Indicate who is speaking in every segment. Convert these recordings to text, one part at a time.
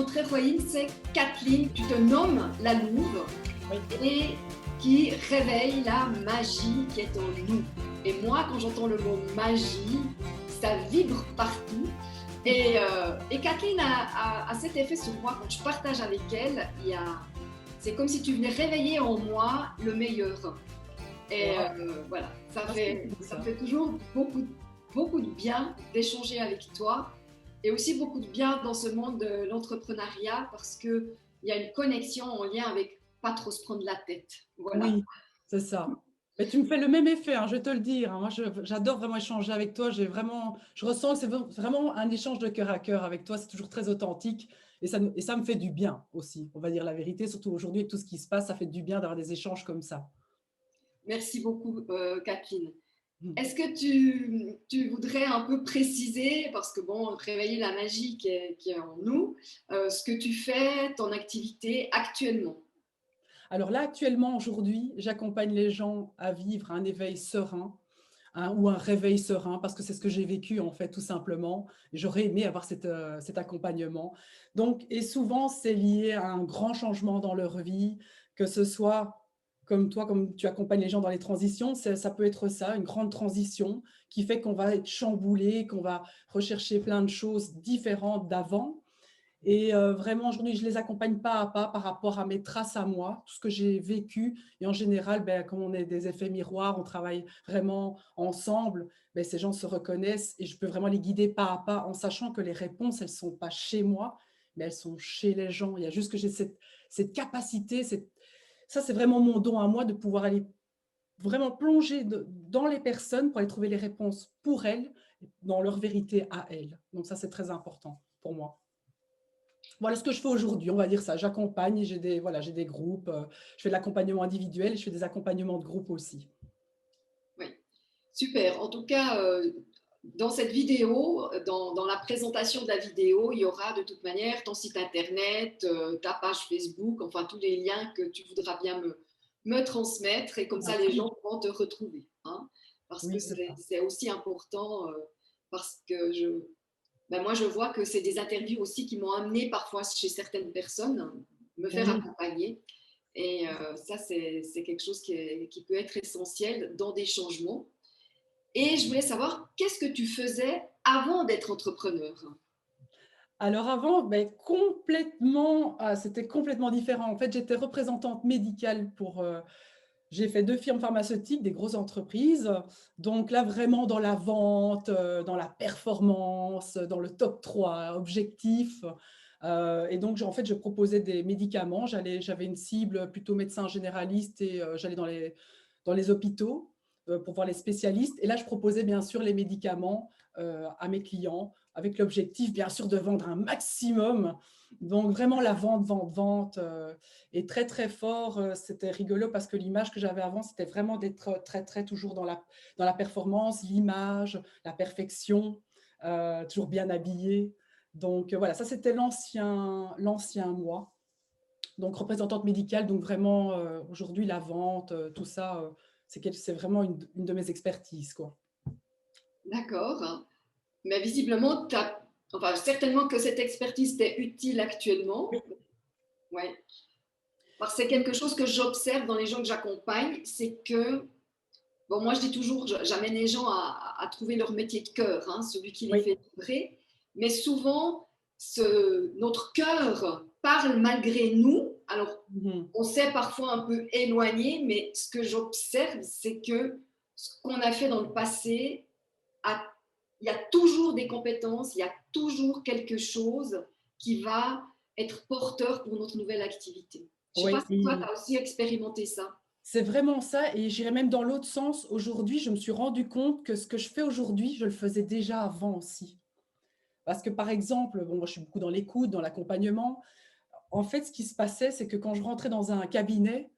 Speaker 1: notre héroïne, c'est Kathleen. Tu te nommes la Louve
Speaker 2: Oui.
Speaker 1: et qui réveille la magie qui est en nous. Et moi, quand j'entends le mot magie, ça vibre partout. Et Kathleen a cet effet sur moi. Quand je partage avec elle, c'est comme si tu venais réveiller en moi le meilleur. Et voilà, ça me fait toujours beaucoup de bien d'échanger avec toi et aussi beaucoup de bien dans ce monde de l'entrepreneuriat parce qu'il y a une connexion en lien avec pas trop se prendre la tête. Voilà.
Speaker 2: Oui, c'est ça. Mais tu me fais le même effet, hein, je vais te le dire, hein. Moi, j'adore vraiment échanger avec toi. Je ressens que c'est vraiment un échange de cœur à cœur avec toi. C'est toujours très authentique et ça me fait du bien aussi. On va dire la vérité, surtout aujourd'hui avec tout ce qui se passe, ça fait du bien d'avoir des échanges comme ça.
Speaker 1: Merci beaucoup, Kathleen.
Speaker 2: Mm.
Speaker 1: Est-ce que tu voudrais un peu préciser, parce que bon, réveiller la magie qui est en nous, ce que tu fais, ton activité actuellement?
Speaker 2: Alors là, actuellement, aujourd'hui, j'accompagne les gens à vivre un éveil serein, hein, ou un réveil serein, parce que c'est ce que j'ai vécu en fait, tout simplement. J'aurais aimé avoir cet accompagnement. Donc, et souvent, c'est lié à un grand changement dans leur vie, que ce soit comme toi, comme tu accompagnes les gens dans les transitions, ça peut être ça, une grande transition qui fait qu'on va être chamboulé, qu'on va rechercher plein de choses différentes d'avant. Et vraiment, aujourd'hui, je les accompagne pas à pas par rapport à mes traces à moi, tout ce que j'ai vécu. Et en général, ben, comme on est des effets miroirs, on travaille vraiment ensemble, ben, ces gens se reconnaissent et je peux vraiment les guider pas à pas en sachant que les réponses, elles sont pas chez moi, mais elles sont chez les gens. Il y a juste que j'ai cette capacité, ça, c'est vraiment mon don à moi de pouvoir aller vraiment plonger dans les personnes pour aller trouver les réponses pour elles, dans leur vérité à elles. Donc ça, c'est très important pour moi. Voilà ce que je fais aujourd'hui, on va dire ça. J'accompagne, j'ai des groupes, je fais de l'accompagnement individuel et je fais des accompagnements de groupe aussi.
Speaker 1: Oui, super. En tout cas, dans cette vidéo, dans la présentation de la vidéo, il y aura de toute manière ton site internet, ta page Facebook, enfin tous les liens que tu voudras bien me transmettre et comme ça les gens pourront te retrouver. Hein, parce que
Speaker 2: Oui, c'est ça.
Speaker 1: c'est aussi important, parce que moi je vois que c'est des interviews aussi qui m'ont amené parfois chez certaines personnes, me faire
Speaker 2: Oui.
Speaker 1: accompagner. Et ça, c'est quelque chose qui peut être essentiel dans des changements. Et je voulais savoir, qu'est-ce que tu faisais avant d'être entrepreneur?
Speaker 2: Alors avant, ben, complètement, c'était complètement différent. En fait, j'étais représentante médicale j'ai fait 2 firmes pharmaceutiques, des grosses entreprises. Donc là, vraiment dans la vente, dans la performance, dans le top 3 objectif. Et donc, en fait, je proposais des médicaments. J'avais une cible plutôt médecin généraliste et j'allais dans les hôpitaux pour voir les spécialistes. Et là, je proposais bien sûr les médicaments à mes clients avec l'objectif, bien sûr, de vendre un maximum. Donc, vraiment la vente, vente, vente. Et très, très fort, c'était rigolo parce que l'image que j'avais avant, c'était vraiment d'être très, très toujours dans la performance, l'image, la perfection, toujours bien habillé. Donc, voilà, ça, c'était l'ancien moi. Donc, représentante médicale, donc vraiment, aujourd'hui, la vente, tout ça, c'est vraiment une de mes expertises, quoi.
Speaker 1: D'accord. Mais visiblement, enfin, certainement que cette expertise t'est utile actuellement. Ouais. Parce que c'est quelque chose que j'observe dans les gens que j'accompagne, c'est que, bon, moi je dis toujours, j'amène les gens à trouver leur métier de cœur, hein, celui qui les
Speaker 2: Oui.
Speaker 1: fait vibrer. Mais souvent, notre cœur parle malgré nous. Alors,
Speaker 2: Mhm.
Speaker 1: on s'est parfois un peu éloigné, mais ce que j'observe, c'est que ce qu'on a fait dans le passé, il y a toujours des compétences, il y a toujours quelque chose qui va être porteur pour notre nouvelle activité. Je ne sais pas
Speaker 2: Oui,
Speaker 1: si toi, tu as aussi expérimenté ça.
Speaker 2: c'est vraiment ça et j'irais même dans l'autre sens. Aujourd'hui, je me suis rendu compte que ce que je fais aujourd'hui, je le faisais déjà avant aussi. Parce que par exemple, bon, moi je suis beaucoup dans l'écoute, dans l'accompagnement. En fait, ce qui se passait, c'est que quand je rentrais dans un cabinet,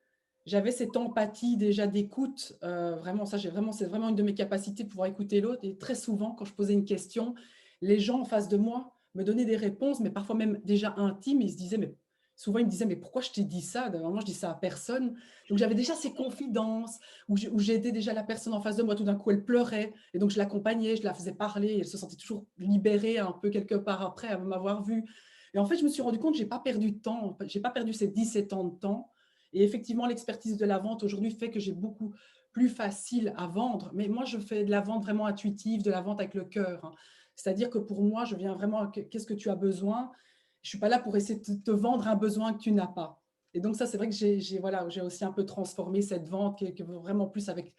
Speaker 2: j'avais cette empathie déjà d'écoute. Vraiment, c'est vraiment une de mes capacités de pouvoir écouter l'autre. Et très souvent, quand je posais une question, les gens en face de moi me donnaient des réponses, mais parfois même déjà intimes. Ils se disaient, mais souvent ils me disaient, mais pourquoi je t'ai dit ça? Normalement, je dis ça à personne. Donc j'avais déjà ces confidences où j'aidais déjà la personne en face de moi. Tout d'un coup, elle pleurait, et donc je l'accompagnais, je la faisais parler. Et elle se sentait toujours libérée un peu quelque part après, à m'avoir vue. Et en fait, je me suis rendu compte que je n'ai pas perdu de temps, je n'ai pas perdu ces 17 ans de temps. Et effectivement, l'expertise de la vente aujourd'hui fait que j'ai beaucoup plus facile à vendre. Mais moi, je fais de la vente vraiment intuitive, de la vente avec le cœur, hein. C'est-à-dire que pour moi, je viens vraiment, qu'est-ce que tu as besoin? Je ne suis pas là pour essayer de te vendre un besoin que tu n'as pas. Et donc ça, c'est vrai que voilà, j'ai aussi un peu transformé cette vente qui est vraiment plus avec,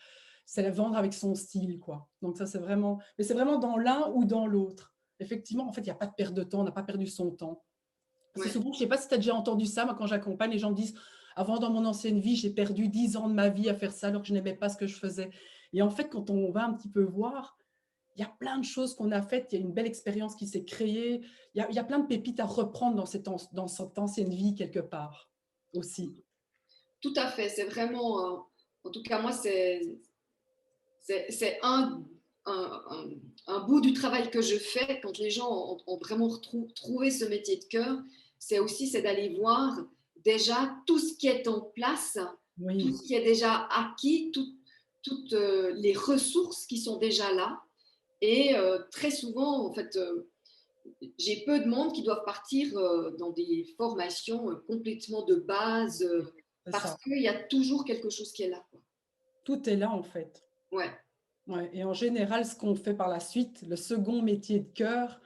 Speaker 2: c'est la vendre avec son style, quoi. Donc ça, c'est vraiment, mais c'est vraiment dans l'un ou dans l'autre. Effectivement, en fait, il n'y a pas de perte de temps, on n'a pas perdu son temps. Parce que
Speaker 1: Ouais.
Speaker 2: souvent, je ne sais pas si tu as déjà entendu ça, moi, quand j'accompagne, les gens me disent, avant, dans mon ancienne vie, j'ai perdu 10 ans de ma vie à faire ça alors que je n'aimais pas ce que je faisais. Et en fait, quand on va un petit peu voir, il y a plein de choses qu'on a faites, il y a une belle expérience qui s'est créée, il y a plein de pépites à reprendre dans cette ancienne vie quelque part aussi.
Speaker 1: Tout à fait. C'est vraiment, en tout cas, moi, c'est un bout du travail que je fais quand les gens ont vraiment trouvé ce métier de cœur. C'est d'aller voir déjà tout ce qui est en place, tout
Speaker 2: Oui,
Speaker 1: ce qui est déjà acquis, toutes les ressources qui sont déjà là. Et très souvent, en fait, j'ai peu de monde qui doivent partir dans des formations complètement de base
Speaker 2: c'est
Speaker 1: parce
Speaker 2: ça.
Speaker 1: qu'il y a toujours quelque chose qui est là, quoi.
Speaker 2: Tout est là, en fait.
Speaker 1: Ouais,
Speaker 2: Ouais, et en général, ce qu'on fait par la suite, le second métier de cœur,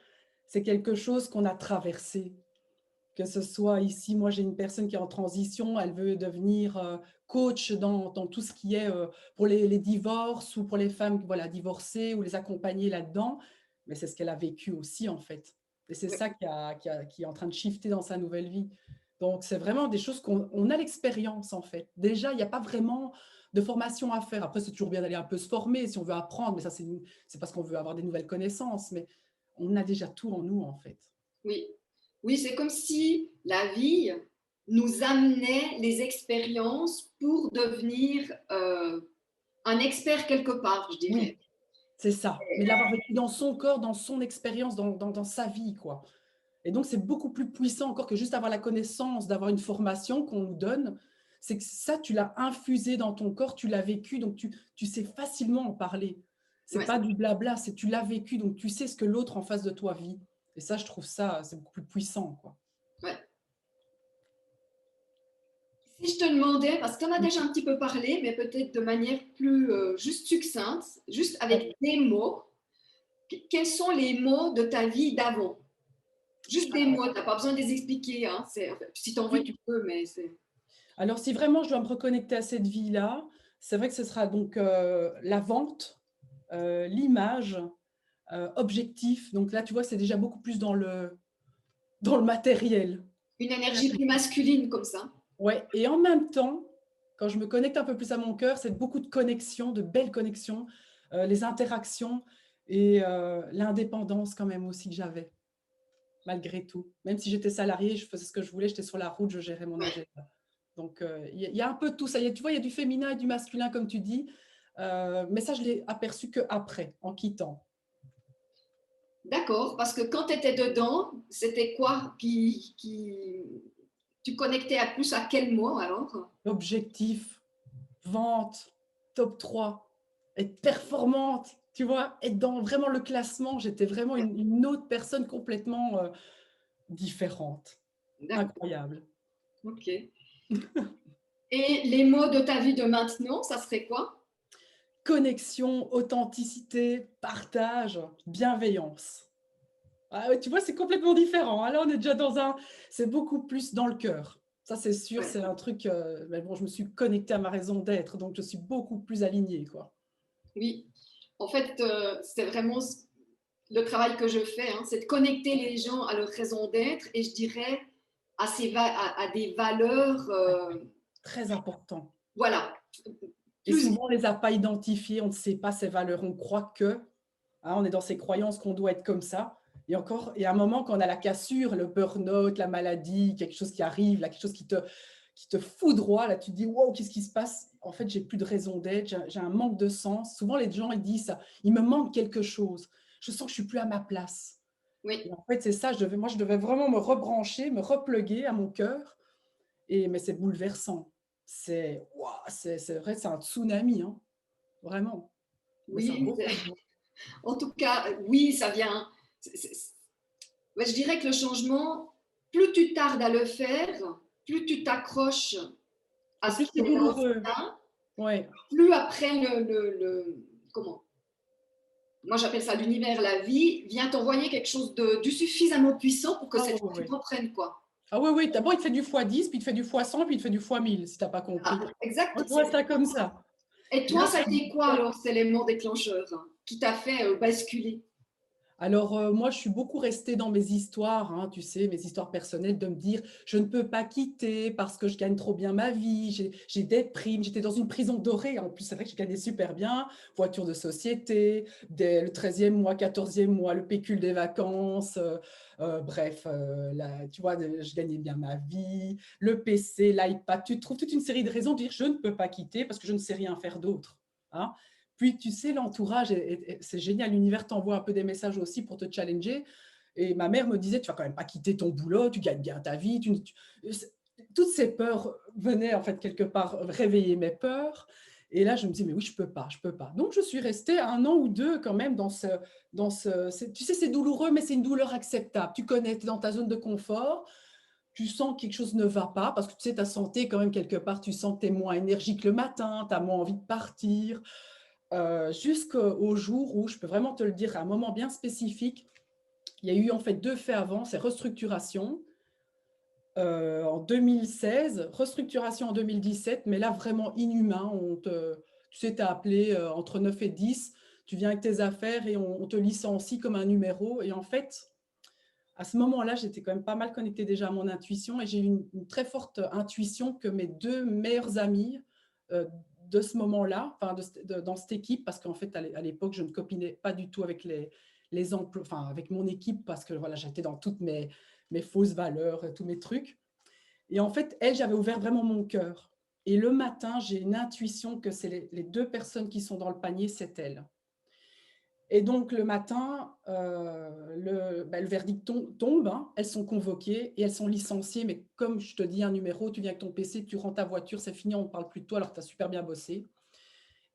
Speaker 2: c'est quelque chose qu'on a traversé. Que ce soit ici, moi j'ai une personne qui est en transition, elle veut devenir coach dans tout ce qui est pour les divorces ou pour les femmes voilà, divorcées ou les accompagner là-dedans. Mais c'est ce qu'elle a vécu aussi en fait. Et c'est
Speaker 1: ouais,
Speaker 2: ça qui est en train de shifter dans sa nouvelle vie. Donc c'est vraiment des choses qu'on a l'expérience en fait. Déjà, il n'y a pas vraiment de formation à faire. Après, c'est toujours bien d'aller un peu se former si on veut apprendre, mais ça c'est parce qu'on veut avoir des nouvelles connaissances. Mais on a déjà tout en nous en fait.
Speaker 1: oui. Oui, c'est comme si la vie nous amenait les expériences pour devenir un expert quelque part, je
Speaker 2: Oui,
Speaker 1: dirais.
Speaker 2: c'est ça, mais de l'avoir vécu dans son corps, dans son expérience, dans sa vie, quoi. Et donc, c'est beaucoup plus puissant encore que juste avoir la connaissance, d'avoir une formation qu'on nous donne. C'est que ça, tu l'as infusé dans ton corps, tu l'as vécu, donc tu sais facilement en parler. C'est
Speaker 1: Ouais,
Speaker 2: pas du blabla, c'est tu l'as vécu, donc tu sais ce que l'autre en face de toi vit. Et ça, je trouve ça, c'est beaucoup plus puissant, quoi.
Speaker 1: ouais. Si je te demandais, parce qu'on a déjà un petit peu parlé, mais peut-être de manière plus juste succincte, juste
Speaker 2: Ouais.
Speaker 1: avec des mots, quels sont les mots de ta vie d'avant? Juste des
Speaker 2: Ah,
Speaker 1: mots, tu n'as pas besoin de les expliquer, hein. Enfin, si tu as envie,
Speaker 2: oui.
Speaker 1: tu peux, mais c'est…
Speaker 2: Alors, si vraiment je dois me reconnecter à cette vie-là, c'est vrai que ce sera donc la vente, l'image, objectif. Donc là, tu vois, c'est déjà beaucoup plus dans le matériel.
Speaker 1: Une énergie plus masculine comme ça.
Speaker 2: Ouais. Et en même temps, quand je me connecte un peu plus à mon cœur, c'est beaucoup de connexions, de belles connexions, les interactions et l'indépendance quand même aussi que j'avais, malgré tout. Même si j'étais salariée, je faisais ce que je voulais, j'étais sur la route, je gérais mon
Speaker 1: Ouais.
Speaker 2: agenda. Donc, il y a un peu de tout ça. Tu vois, il y a du féminin et du masculin, comme tu dis, mais ça, je l'ai aperçu qu'après, en quittant.
Speaker 1: D'accord, parce que quand tu étais dedans, c'était quoi qui… Tu connectais à plus à quel mot alors?
Speaker 2: Objectif, vente, top 3, être performante, tu vois, être dans vraiment le classement. J'étais vraiment une autre personne complètement différente.
Speaker 1: D'accord,
Speaker 2: Incroyable.
Speaker 1: ok. Et les mots de ta vie de maintenant, ça serait quoi?
Speaker 2: Connexion, authenticité, partage, bienveillance. Ah ouais, tu vois, c'est complètement différent, hein. Là, on est déjà c'est beaucoup plus dans le cœur. Ça, c'est sûr,
Speaker 1: Ouais,
Speaker 2: c'est un truc, mais bon, je me suis connectée à ma raison d'être, donc je suis beaucoup plus alignée, quoi.
Speaker 1: oui. En fait, c'est vraiment le travail que je fais, hein, c'est de connecter les gens à leur raison d'être et je dirais à des valeurs,
Speaker 2: Ouais, très important.
Speaker 1: voilà,
Speaker 2: Et
Speaker 1: plus…
Speaker 2: souvent, on ne les a pas identifiées, on ne sait pas ces valeurs, on croit que, hein, on est dans ces croyances qu'on doit être comme ça. Et encore, et à un moment, quand on a la cassure, le burn-out, la maladie, quelque chose qui arrive, là, quelque chose qui te foudroie, là, tu te dis, wow, qu'est-ce qui se passe? En fait, j'ai plus de raison d'être, j'ai un manque de sens. Souvent, les gens, ils disent ça, il me manque quelque chose. Je sens que je suis plus à ma place.
Speaker 1: Oui,
Speaker 2: Et en fait, c'est ça, moi, je devais vraiment me rebrancher, me repluguer à mon cœur. Mais c'est bouleversant. Ouah, c'est vrai, c'est un tsunami, hein, vraiment. Mais c'est un
Speaker 1: oui,
Speaker 2: beau changement.
Speaker 1: en tout cas, oui, ça vient. Ouais, je dirais que le changement, plus tu tardes à le faire, plus tu t'accroches à
Speaker 2: Et
Speaker 1: ce
Speaker 2: plus
Speaker 1: qui
Speaker 2: c'est
Speaker 1: est là au
Speaker 2: douloureux.
Speaker 1: sein,
Speaker 2: Ouais.
Speaker 1: plus après comment? Moi j'appelle ça l'univers, la vie, vient t'envoyer quelque chose de suffisamment puissant pour que
Speaker 2: Ah ouais,
Speaker 1: cette fois
Speaker 2: ouais,
Speaker 1: tu
Speaker 2: ouais.
Speaker 1: comprennes quoi.
Speaker 2: Ah oui, oui, d'abord il te fait du x10, puis il te fait du x100, puis il te fait du x1000, si tu n'as pas
Speaker 1: Ah,
Speaker 2: compris.
Speaker 1: exact.
Speaker 2: Moi, je vois ça comme ça.
Speaker 1: Et
Speaker 2: Et là,
Speaker 1: toi, ça a
Speaker 2: tu dis,
Speaker 1: été quoi alors, cet élément déclencheur qui t'a fait basculer?
Speaker 2: alors, moi, je suis beaucoup restée dans mes histoires, hein, tu sais, mes histoires personnelles, de me dire, je ne peux pas quitter parce que je gagne trop bien ma vie, j'ai des primes, j'étais dans une prison dorée, en plus, c'est vrai que je gagnais super bien, voiture de société, le 13e mois, 14e mois, le pécule des vacances, bref, tu vois, je gagnais bien ma vie, le PC, l'iPad, tu trouves toute une série de raisons de dire, je ne peux pas quitter parce que je ne sais rien faire d'autre, hein. Puis, tu sais, l'entourage, c'est génial. L'univers t'envoie un peu des messages aussi pour te challenger. Et ma mère me disait, tu vas quand même pas quitter ton boulot, tu gagnes bien ta vie. Toutes ces peurs venaient en fait quelque part réveiller mes peurs. Et là, je me dis, mais oui, je peux pas, je peux pas. Donc, je suis restée 1 an ou 2 quand même tu sais, c'est douloureux, mais c'est une douleur acceptable. Tu connais, tu es dans ta zone de confort. Tu sens que quelque chose ne va pas parce que tu sais, ta santé, quand même, quelque part, tu sens que tu es moins énergique le matin, tu as moins envie de partir. Jusqu'au jour où, je peux vraiment te le dire, à un moment bien spécifique, il y a eu en fait 2 faits avant, c'est restructuration en 2016, restructuration en 2017, mais là vraiment inhumain. Tu sais, tu as appelé entre 9 et 10, tu viens avec tes affaires et on te licencie comme un numéro. Et en fait, à ce moment-là, j'étais quand même pas mal connectée déjà à mon intuition et j'ai eu une très forte intuition que mes 2 meilleures amies euh, de ce moment-là, enfin dans cette équipe, parce qu'en fait, à l'époque, je ne copinais pas du tout avec enfin, avec mon équipe, parce que voilà, j'étais dans toutes mes fausses valeurs, tous mes trucs. Et en fait, elles, j'avais ouvert vraiment mon cœur. Et le matin, j'ai une intuition que c'est les 2 personnes qui sont dans le panier, c'est elles. Et donc, le matin, le verdict tombe, hein, elles sont convoquées et elles sont licenciées. Mais comme je te dis un numéro, tu viens avec ton PC, tu rends ta voiture, c'est fini, on ne parle plus de toi alors que tu as super bien bossé.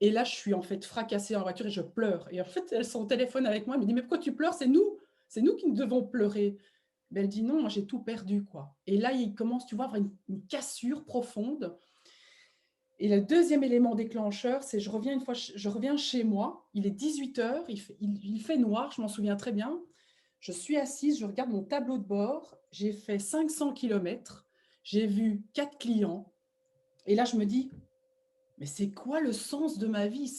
Speaker 2: Et là, je suis en fait fracassée en voiture et je pleure. Et en fait, elles sont au téléphone avec moi, elles me disent, mais pourquoi tu pleures? C'est nous qui devons pleurer. Mais elle dit, non, moi j'ai tout perdu, quoi. Et là, il commence, tu vois, à avoir une cassure profonde. Et le deuxième élément déclencheur, c'est je reviens chez moi, il est 18 h, il fait noir, je m'en souviens très bien. Je suis assise, je regarde mon tableau de bord, j'ai fait 500 km, j'ai vu 4 clients, et là je me dis, mais c'est quoi le sens de ma vie?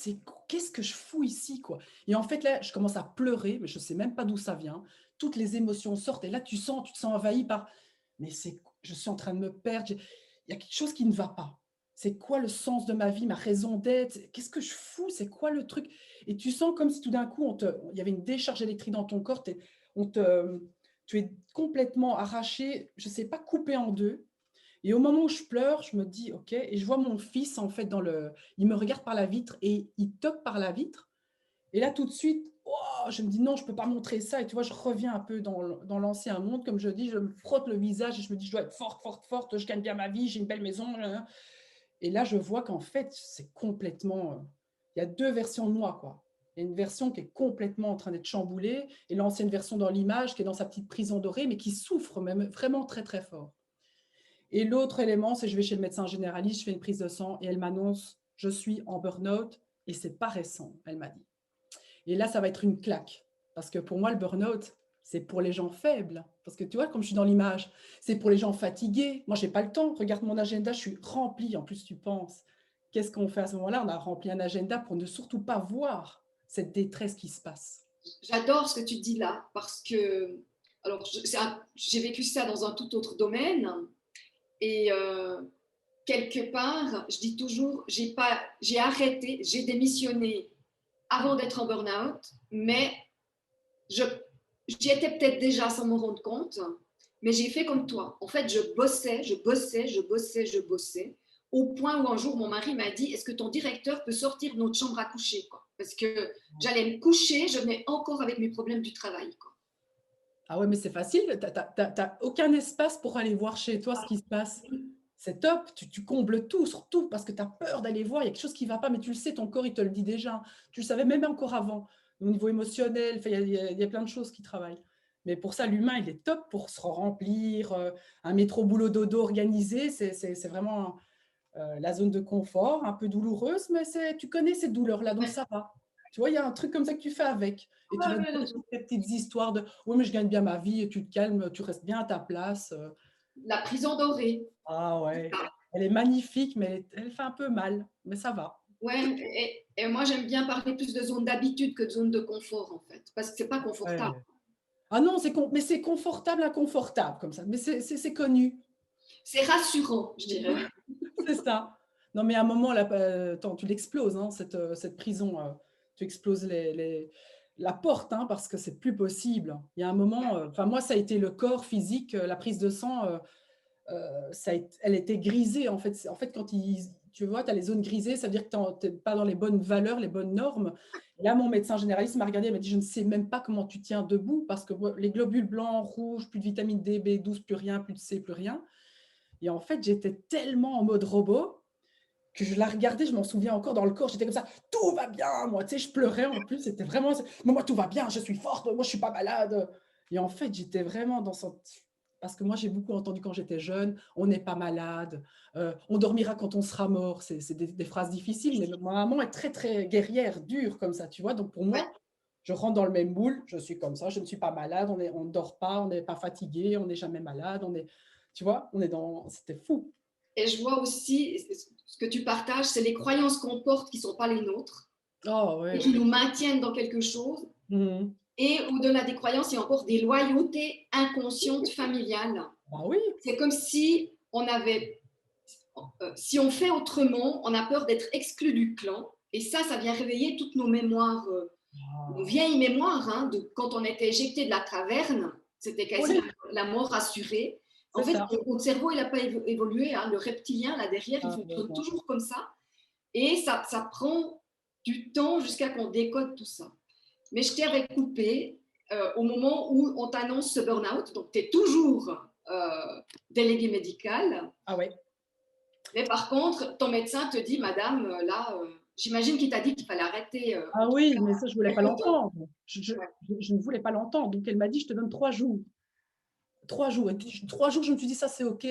Speaker 2: Qu'est-ce que je fous ici, quoi? Et en fait, là, je commence à pleurer, mais je ne sais même pas d'où ça vient. Toutes les émotions sortent, et là, tu te sens envahi par, mais je suis en train de me perdre, il y a quelque chose qui ne va pas. C'est quoi le sens de ma vie, ma raison d'être? Qu'est-ce que je fous? C'est quoi le truc? Et tu sens comme si tout d'un coup, il y avait une décharge électrique dans ton corps, on te, tu es complètement arraché, je ne sais pas, coupé en deux. Et au moment où je pleure, je me dis, OK, et je vois mon fils, en fait, il me regarde par la vitre et il toque par la vitre. Et là, tout de suite, oh, je me dis, non, je ne peux pas montrer ça. Et tu vois, je reviens un peu dans l'ancien monde, comme je dis, je me frotte le visage et je me dis, je dois être forte, forte, forte, je gagne bien ma vie, j'ai une belle maison. Et là, je vois qu'en fait, c'est complètement. Il y a 2 versions de moi, quoi. Il y a une version qui est complètement en train d'être chamboulée et l'ancienne version dans l'image qui est dans sa petite prison dorée, mais qui souffre même vraiment très, très fort. Et l'autre élément, c'est que je vais chez le médecin généraliste, je fais une prise de sang et elle m'annonce, je suis en burn-out et c'est pas récent, elle m'a dit. Et là, ça va être une claque. Parce que pour moi, le burn-out, c'est pour les gens faibles. Parce que tu vois, comme je suis dans l'image, c'est pour les gens fatigués. Moi, je n'ai pas le temps. Regarde mon agenda, je suis remplie. En plus, tu penses, qu'est-ce qu'on fait à ce moment-là? On a rempli un agenda pour ne surtout pas voir cette détresse qui se passe.
Speaker 1: J'adore ce que tu dis là parce que, alors, j'ai vécu ça dans un tout autre domaine et quelque part, je dis toujours, j'ai arrêté, j'ai démissionné avant d'être en burn-out, mais je, j'y étais peut-être déjà sans m'en rendre compte, mais j'ai fait comme toi. En fait, je bossais, je bossais, je bossais, je bossais, au point où un jour, mon mari m'a dit, est-ce que ton directeur peut sortir de notre chambre à coucher, quoi? Parce que j'allais me coucher, je venais encore avec mes problèmes du travail, quoi.
Speaker 2: Ah ouais, mais c'est facile, tu n'as aucun espace pour aller voir chez toi ce qui se passe. C'est top, tu combles tout, surtout parce que tu as peur d'aller voir, il y a quelque chose qui ne va pas, mais tu le sais, ton corps, il te le dit déjà. Tu le savais même encore avant, au niveau émotionnel, il y a plein de choses qui travaillent. Mais pour ça, l'humain, il est top pour se remplir, un métro boulot dodo organisé, c'est vraiment la zone de confort, un peu douloureuse, mais tu connais cette douleur-là, donc
Speaker 1: Ouais,
Speaker 2: ça va. Tu vois, il y a un truc comme ça que tu fais avec. Et tu
Speaker 1: ouais,
Speaker 2: vas te
Speaker 1: ouais,
Speaker 2: dire toutes tes petites histoires de oui, mais je gagne bien ma vie, et tu te calmes, tu restes bien à ta place.
Speaker 1: la prison dorée.
Speaker 2: Ah ouais, elle est magnifique, mais elle fait un peu mal, mais ça va.
Speaker 1: Ouais, et moi j'aime bien parler plus de zone d'habitude que de zone de confort en fait, parce que c'est pas confortable.
Speaker 2: Ouais. Ah non, mais c'est confortable, inconfortable comme ça, mais c'est connu.
Speaker 1: C'est rassurant, je dirais.
Speaker 2: C'est ça. Non, mais à un moment, là, attends, tu l'exploses, hein, cette prison. Tu exploses la porte, hein, parce que c'est plus possible. Il y a un moment, enfin, moi, ça a été le corps physique, la prise de sang, elle était grisée. En fait quand tu vois, tu as les zones grisées, ça veut dire que tu n'es pas dans les bonnes valeurs, les bonnes normes. Et là, mon médecin généraliste m'a regardé, il m'a dit, je ne sais même pas comment tu tiens debout, parce que les globules blancs, rouges, plus de vitamine D, B12, plus rien, plus de C, plus rien. Et en fait, j'étais tellement en mode robot que je la regardais, je m'en souviens encore dans le corps, j'étais comme ça, tout va bien, moi, tu sais, je pleurais en plus, c'était vraiment, mais moi, tout va bien, je suis forte, moi, je suis pas malade. Et en fait, j'étais vraiment dans cette... Parce que moi, j'ai beaucoup entendu quand j'étais jeune, on n'est pas malade, on dormira quand on sera mort. C'est des phrases difficiles, mais ma maman est très, très guerrière, dure comme ça, tu vois. Donc pour
Speaker 1: Ouais.
Speaker 2: moi, je rentre dans le même moule, je suis comme ça, je ne suis pas malade, on ne dort pas, on n'est pas fatigué, on n'est jamais malade, tu vois, on est dans... C'était fou.
Speaker 1: Et je vois aussi ce que tu partages, c'est les croyances qu'on porte qui ne sont pas les nôtres
Speaker 2: Oh,
Speaker 1: et
Speaker 2: ouais,
Speaker 1: qui
Speaker 2: ouais.
Speaker 1: nous maintiennent dans quelque chose.
Speaker 2: Mhm.
Speaker 1: Et au-delà des croyances, il y a encore des loyautés inconscientes familiales.
Speaker 2: Ah oui,
Speaker 1: C'est comme si on avait, si on fait autrement, on a peur d'être exclu du clan. Et ça vient réveiller toutes nos mémoires, nos
Speaker 2: ah,
Speaker 1: vieilles mémoires, hein, de quand on était éjecté de la caverne, c'était quasi
Speaker 2: oui,
Speaker 1: la mort assurée. En
Speaker 2: c'est
Speaker 1: fait,
Speaker 2: ça.
Speaker 1: notre cerveau, il n'a pas évolué. Hein, le reptilien, là derrière, il
Speaker 2: Ah, ouais,
Speaker 1: fonctionne
Speaker 2: non.
Speaker 1: toujours comme ça. Et ça prend du temps jusqu'à qu'on décode tout ça. Mais je t'avais coupé au moment où on t'annonce ce burn-out. Donc, tu es toujours délégué médical.
Speaker 2: Ah ouais.
Speaker 1: Mais par contre, ton médecin te dit, madame, là, j'imagine qu'il t'a dit qu'il fallait arrêter
Speaker 2: Ah oui, mais ça, je ne voulais pas
Speaker 1: quelque temps.
Speaker 2: l'entendre. Je ne voulais pas l'entendre. Donc, elle m'a dit, je te donne 3 jours. 3 jours. Et puis, 3 jours, je me suis dit, ça, c'est OK.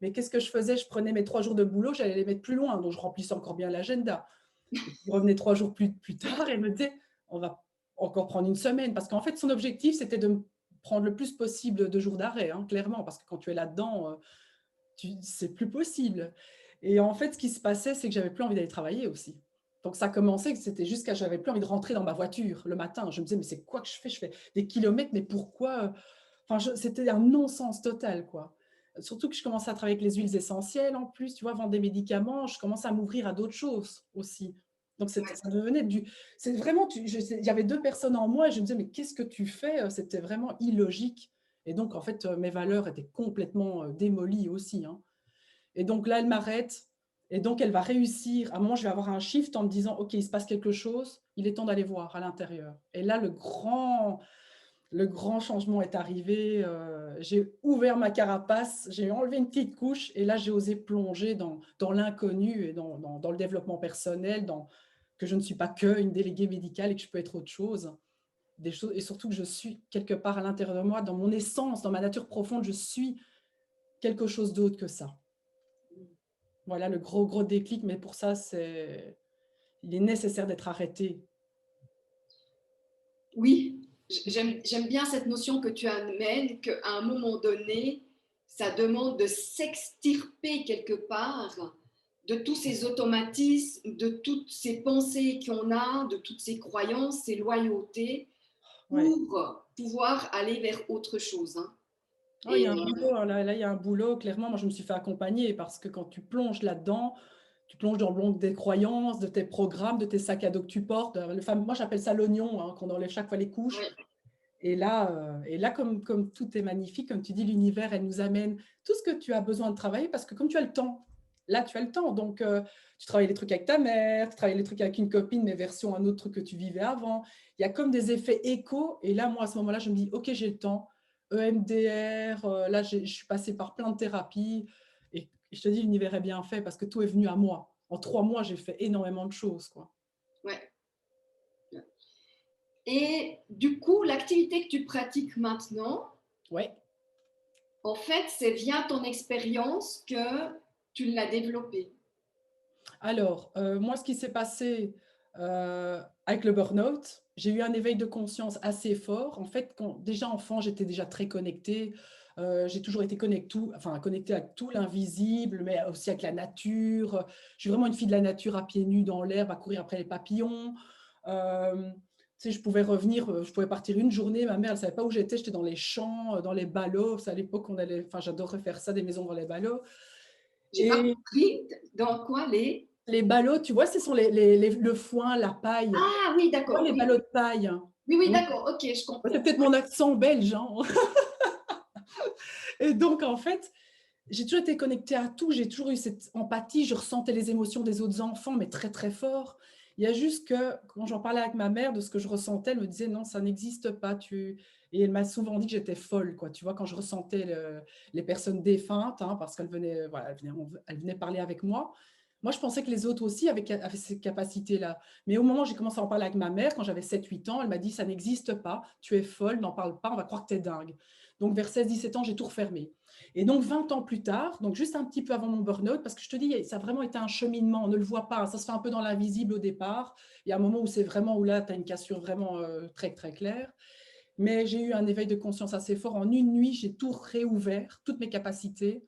Speaker 2: Mais qu'est-ce que je faisais? Je prenais mes 3 jours de boulot, j'allais les mettre plus loin. Donc, je remplissais encore bien l'agenda. Et puis, je revenais 3 jours plus tard et elle me disait, on va encore prendre une semaine. Parce qu'en fait, son objectif, c'était de me prendre le plus possible de jours d'arrêt, hein, clairement. Parce que quand tu es là-dedans, c'est plus possible. Et en fait, ce qui se passait, c'est que j'avais plus envie d'aller travailler aussi. Donc ça commençait que c'était jusqu'à j'avais plus envie de rentrer dans ma voiture le matin. Je me disais mais c'est quoi que je fais? Je fais des kilomètres, mais pourquoi? Enfin, c'était un non-sens total, quoi. Surtout que je commençais à travailler avec les huiles essentielles en plus, tu vois, vendre des médicaments. Je commençais à m'ouvrir à d'autres choses aussi. Donc ça devenait c'est vraiment, il y avait deux personnes en moi et je me disais mais qu'est-ce que tu fais? C'était vraiment illogique. Et donc en fait mes valeurs étaient complètement démolies aussi, hein. Et donc là, elle m'arrête. Et donc, elle va réussir. À un moment, je vais avoir un shift en me disant, OK, il se passe quelque chose, il est temps d'aller voir à l'intérieur. Et là, le grand changement est arrivé. J'ai ouvert ma carapace, j'ai enlevé une petite couche, et là, j'ai osé plonger dans l'inconnu et dans le développement personnel, que je ne suis pas qu'une déléguée médicale et que je peux être autre chose. Des choses, et surtout que je suis quelque part à l'intérieur de moi, dans mon essence, dans ma nature profonde, je suis quelque chose d'autre que ça. Voilà le gros, gros déclic, mais pour ça, il est nécessaire d'être arrêté.
Speaker 1: Oui, j'aime bien cette notion que tu amènes, qu'à un moment donné, ça demande de s'extirper quelque part de tous ces automatismes, de toutes ces pensées qu'on a, de toutes ces croyances, ces loyautés,
Speaker 2: Ouais.
Speaker 1: pour pouvoir aller vers autre chose. Hein.
Speaker 2: Oh, il y
Speaker 1: Et
Speaker 2: a un boulot, hein, là, il y a un boulot. Clairement, moi, je me suis fait accompagner parce que quand tu plonges là-dedans, tu plonges dans le monde des croyances, de tes programmes, de tes sacs à dos que tu portes. Moi, j'appelle ça l'oignon, hein, qu'on enlève chaque fois les couches.
Speaker 1: ouais,
Speaker 2: Et là, comme tout est magnifique, comme tu dis, l'univers, elle nous amène tout ce que tu as besoin de travailler parce que comme tu as le temps, là, tu as le temps. Donc, tu travailles les trucs avec ta mère, tu travailles les trucs avec une copine, mais version un autre truc que tu vivais avant. Il y a comme des effets échos. Et là, moi, à ce moment-là, je me dis, OK, j'ai le temps. EMDR, là, je suis passée par plein de thérapies. Et je te dis, l'univers est bien fait parce que tout est venu à moi. En 3 mois, j'ai fait énormément de choses, quoi.
Speaker 1: ouais. Et du coup, l'activité que tu pratiques maintenant,
Speaker 2: Ouais.
Speaker 1: en fait, c'est via ton expérience que tu l'as développée.
Speaker 2: Alors, moi, ce qui s'est passé avec le burn-out, j'ai eu un éveil de conscience assez fort. En fait, quand, déjà enfant, j'étais déjà très connectée. J'ai toujours été connectée à tout l'invisible, mais aussi avec la nature. Je suis vraiment une fille de la nature à pieds nus dans l'herbe, à courir après les papillons. Tu sais, je pouvais revenir, je pouvais partir une journée. Ma mère, elle ne savait pas où j'étais. J'étais dans les champs, dans les ballots. C'est à l'époque, on allait, enfin, j'adorais faire ça, des maisons dans les ballots.
Speaker 1: J'ai pas
Speaker 2: Et
Speaker 1: compris dans quoi les.
Speaker 2: les ballots, tu vois, ce sont le foin, la paille.
Speaker 1: Ah oui,
Speaker 2: Tu vois,
Speaker 1: d'accord,
Speaker 2: les
Speaker 1: oui.
Speaker 2: ballots de paille.
Speaker 1: Oui, oui,
Speaker 2: Donc,
Speaker 1: d'accord, ok, je
Speaker 2: c'est
Speaker 1: comprends.
Speaker 2: peut-être mon accent belge, hein. Et donc, en fait, j'ai toujours été connectée à tout. J'ai toujours eu cette empathie. Je ressentais les émotions des autres enfants, mais très, très fort. Il y a juste que, quand j'en parlais avec ma mère de ce que je ressentais, elle me disait non, ça n'existe pas. Et elle m'a souvent dit que j'étais folle, quoi. Tu vois, quand je ressentais les personnes défuntes, hein, parce qu'elles venaient, voilà, elles venaient parler avec moi. Moi, je pensais que les autres aussi avaient ces capacités-là. Mais au moment où j'ai commencé à en parler avec ma mère, quand j'avais 7, 8 ans, elle m'a dit ça n'existe pas. Tu es folle, n'en parle pas, on va croire que tu es dingue. Donc, vers 16, 17 ans, j'ai tout refermé. Et donc, 20 ans plus tard, donc juste un petit peu avant mon burn-out, parce que je te dis, ça a vraiment été un cheminement, on ne le voit pas, ça se fait un peu dans l'invisible au départ. Il y a un moment où c'est vraiment, où là, tu as une cassure vraiment très, très claire. Mais j'ai eu un éveil de conscience assez fort. En une nuit, j'ai tout réouvert, toutes mes capacités.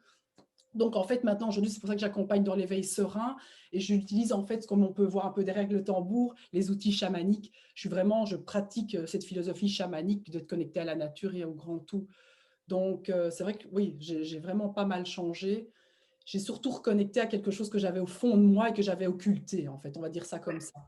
Speaker 2: Donc, en fait, maintenant, aujourd'hui, c'est pour ça que j'accompagne dans l'éveil serein et j'utilise, en fait, comme on peut voir un peu derrière le tambour, les outils chamaniques. Je pratique cette philosophie chamanique de te connecter à la nature et au grand tout. Donc, c'est vrai que oui, j'ai vraiment pas mal changé. J'ai surtout reconnecté à quelque chose que j'avais au fond de moi et que j'avais occulté, en fait, on va dire ça comme ça.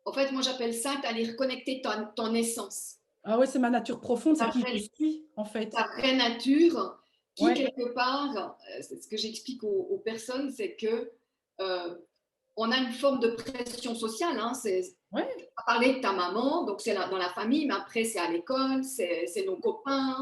Speaker 1: En fait, moi, j'appelle ça aller reconnecter ton essence,
Speaker 2: Ah ouais, c'est ma nature profonde, c'est
Speaker 1: ta
Speaker 2: qui je
Speaker 1: vraie,
Speaker 2: suis, en fait.
Speaker 1: ta vraie nature, qui,
Speaker 2: Ouais,
Speaker 1: quelque part, c'est ce que j'explique aux personnes, c'est que euh, on a une forme de pression sociale. Hein,
Speaker 2: ouais,
Speaker 1: parler de ta maman, donc c'est dans la famille, mais après c'est à l'école, c'est nos copains,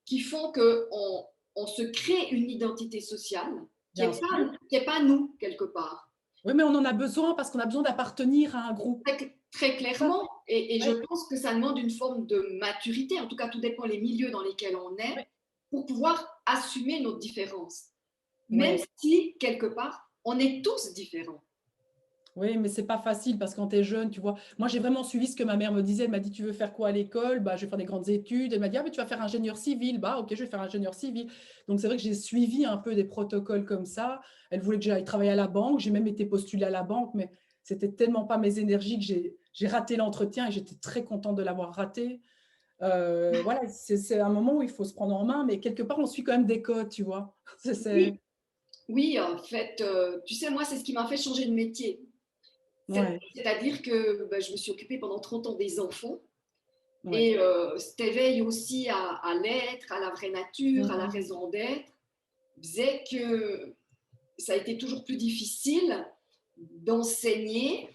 Speaker 1: qui font qu'on on se crée une identité sociale
Speaker 2: bien sûr.
Speaker 1: qui est pas nous, quelque part.
Speaker 2: Oui, mais on en a besoin parce qu'on a besoin d'appartenir à un groupe.
Speaker 1: Très clairement, et je
Speaker 2: Ouais,
Speaker 1: pense que ça demande une forme de maturité, en tout cas tout dépend des milieux dans lesquels on est,
Speaker 2: ouais,
Speaker 1: pour pouvoir assumer nos différences. Même
Speaker 2: ouais.
Speaker 1: si, quelque part, on est tous différents.
Speaker 2: Oui, mais c'est pas facile parce que quand tu es jeune, tu vois. Moi, j'ai vraiment suivi ce que ma mère me disait. Elle m'a dit, tu veux faire quoi à l'école? Bah, je vais faire des grandes études. Elle m'a dit, ah, mais tu vas faire ingénieur civil. Bah, ok, je vais faire ingénieur civil. Donc, c'est vrai que j'ai suivi un peu des protocoles comme ça. Elle voulait que j'aille travailler à la banque. J'ai même été postulée à la banque, mais c'était tellement pas mes énergies que j'ai raté l'entretien et j'étais très contente de l'avoir raté. Voilà, c'est un moment où il faut se prendre en main, mais quelque part, on suit quand même des codes, tu vois.
Speaker 1: Oui, oui, en fait, tu sais, moi, c'est ce qui m'a fait changer de métier.
Speaker 2: Ouais,
Speaker 1: C'est-à-dire que ben, je me suis occupée pendant 30 ans des enfants
Speaker 2: ouais.
Speaker 1: et cet éveil aussi à l'être, à la vraie nature, à la
Speaker 2: Mhm.
Speaker 1: raison d'être, faisait que ça a été toujours plus difficile d'enseigner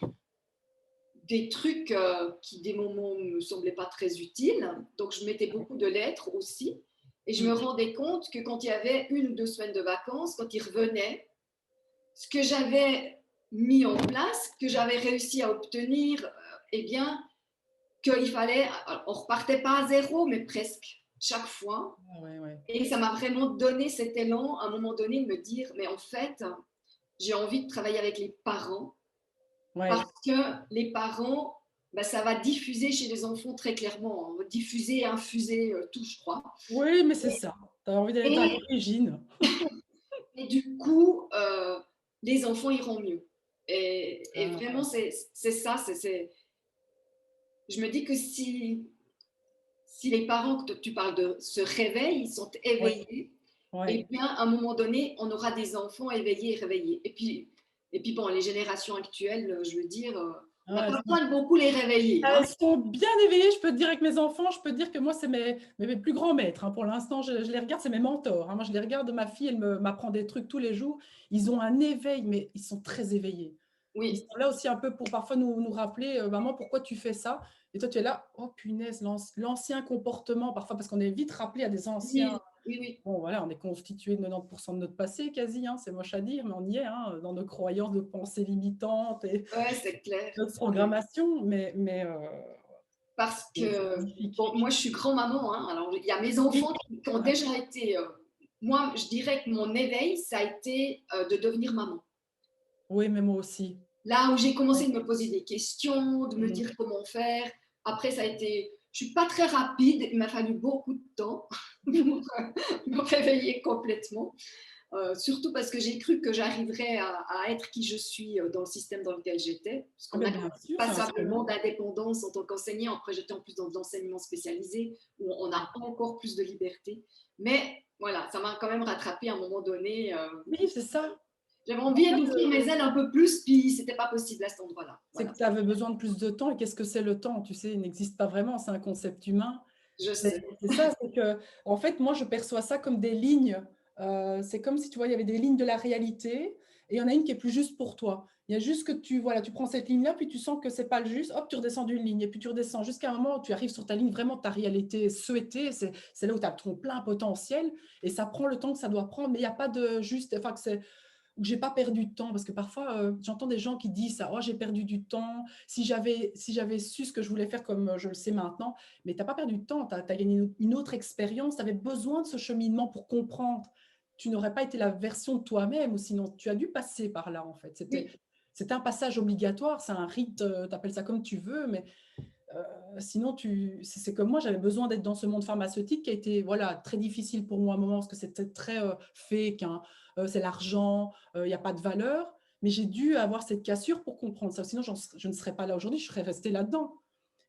Speaker 1: des trucs qui, des moments, ne me semblaient pas très utiles. Donc, je mettais beaucoup de lettres aussi. Et je me
Speaker 2: Mhm.
Speaker 1: rendais compte que quand il y avait 1 ou 2 semaines de vacances, quand ils revenaient, ce que j'avais mis en place, que j'avais réussi à obtenir, eh bien, qu'il fallait, on repartait pas à zéro, mais presque chaque fois.
Speaker 2: Ouais, ouais.
Speaker 1: Et ça m'a vraiment donné cet élan à un moment donné de me dire, mais en fait, j'ai envie de travailler avec les parents
Speaker 2: Ouais.
Speaker 1: parce que les parents, ben, ça va diffuser chez les enfants très clairement. On va diffuser et infuser tout, je crois.
Speaker 2: Oui, mais c'est ça. Tu as envie d'être à
Speaker 1: Et,
Speaker 2: l'origine.
Speaker 1: et du coup, les enfants iront mieux. Et
Speaker 2: Ah,
Speaker 1: vraiment, c'est ça. Je me dis que si les parents que tu parles de se réveillent, ils sont
Speaker 2: ouais,
Speaker 1: éveillés, eh
Speaker 2: ouais.
Speaker 1: bien, à un moment donné, on aura des enfants éveillés et réveillés. Et puis bon, les générations actuelles, je veux dire, on n'a
Speaker 2: Ah,
Speaker 1: pas besoin de beaucoup les réveiller. Hein.
Speaker 2: elles sont bien éveillées, je peux te dire, avec mes enfants, je peux te dire que moi, c'est mes plus grands maîtres, hein. Pour l'instant, je les regarde, c'est mes mentors, hein. Moi, je les regarde, ma fille, m'apprend des trucs tous les jours. Ils ont un éveil, mais ils sont très éveillés. Ils
Speaker 1: Oui,
Speaker 2: sont là aussi un peu pour parfois nous rappeler, maman, pourquoi tu fais ça? Et toi, tu es là, oh punaise, l'ancien comportement, parfois, parce qu'on est vite rappelé à des anciens.
Speaker 1: oui, oui, oui.
Speaker 2: Bon, voilà, on est constitué de 90% de notre passé, quasi, hein, c'est moche à dire, mais on y est, hein, dans nos croyances, nos pensées limitantes et
Speaker 1: Ouais, c'est clair,
Speaker 2: notre
Speaker 1: c'est clair.
Speaker 2: programmation.
Speaker 1: parce
Speaker 2: C'est
Speaker 1: que,
Speaker 2: magnifique.
Speaker 1: bon, moi, je suis grand-maman, hein, alors il y a mes
Speaker 2: Oui,
Speaker 1: enfants qui ont
Speaker 2: ouais.
Speaker 1: déjà été, moi, je dirais que mon éveil, ça a été, de devenir maman.
Speaker 2: Oui, mais moi aussi.
Speaker 1: Là où j'ai
Speaker 2: Ouais.
Speaker 1: commencé de me poser des questions, de me
Speaker 2: Mmh.
Speaker 1: dire comment faire. Après, ça a été, je suis pas très rapide, il m'a fallu beaucoup de temps pour me réveiller complètement. Surtout parce que j'ai cru que j'arriverais à être qui je suis dans le système dans lequel j'étais, parce
Speaker 2: Ah
Speaker 1: qu'on
Speaker 2: beh,
Speaker 1: a
Speaker 2: bien sûr, c'est
Speaker 1: passablement
Speaker 2: inspirant.
Speaker 1: d'indépendance en tant qu'enseignant. Après, j'étais en plus dans de l'enseignement spécialisé, où on a encore plus de liberté. Mais voilà, ça m'a quand même rattrapé à un moment donné.
Speaker 2: Oui, c'est ça.
Speaker 1: J'avais
Speaker 2: En
Speaker 1: envie
Speaker 2: fait,
Speaker 1: d'ouvrir mes ailes un peu plus, puis c'était pas possible à cet endroit-là.
Speaker 2: c'est
Speaker 1: Voilà,
Speaker 2: que tu avais besoin de plus de temps et qu'est-ce que c'est le temps? Tu sais, il n'existe pas vraiment, c'est un concept humain.
Speaker 1: je
Speaker 2: C'est
Speaker 1: sais.
Speaker 2: c'est ça, c'est que en fait, moi, je perçois ça comme des lignes, c'est comme si, tu vois, il y avait des lignes de la réalité et il y en a une qui est plus juste pour toi. Il y a juste que tu voilà, tu prends cette ligne-là, puis tu sens que c'est pas le juste, hop, tu redescends d'une ligne et puis tu redescends jusqu'à un moment où tu arrives sur ta ligne, vraiment ta réalité souhaitée, c'est là où tu as ton plein potentiel et ça prend le temps que ça doit prendre, mais il y a pas de juste enfin, que c'est où j'ai pas perdu de temps parce que parfois, j'entends des gens qui disent ça: «Oh j'ai perdu du temps, si j'avais su ce que je voulais faire comme, je le sais maintenant». Mais tu as pas perdu de temps, tu as gagné une autre expérience, tu avais besoin de ce cheminement pour comprendre. Tu n'aurais pas été la version de toi-même ou sinon tu as dû passer par là en fait.
Speaker 1: Oui,
Speaker 2: C'était un passage obligatoire, c'est un rite, tu appelles ça comme tu veux, mais sinon c'est comme moi, j'avais besoin d'être dans ce monde pharmaceutique qui a été, voilà, très difficile pour moi à un moment parce que c'était très, fake, hein, c'est l'argent, il y a pas de valeur. Mais j'ai dû avoir cette cassure pour comprendre ça, sinon je ne serais pas là aujourd'hui, je serais restée là-dedans.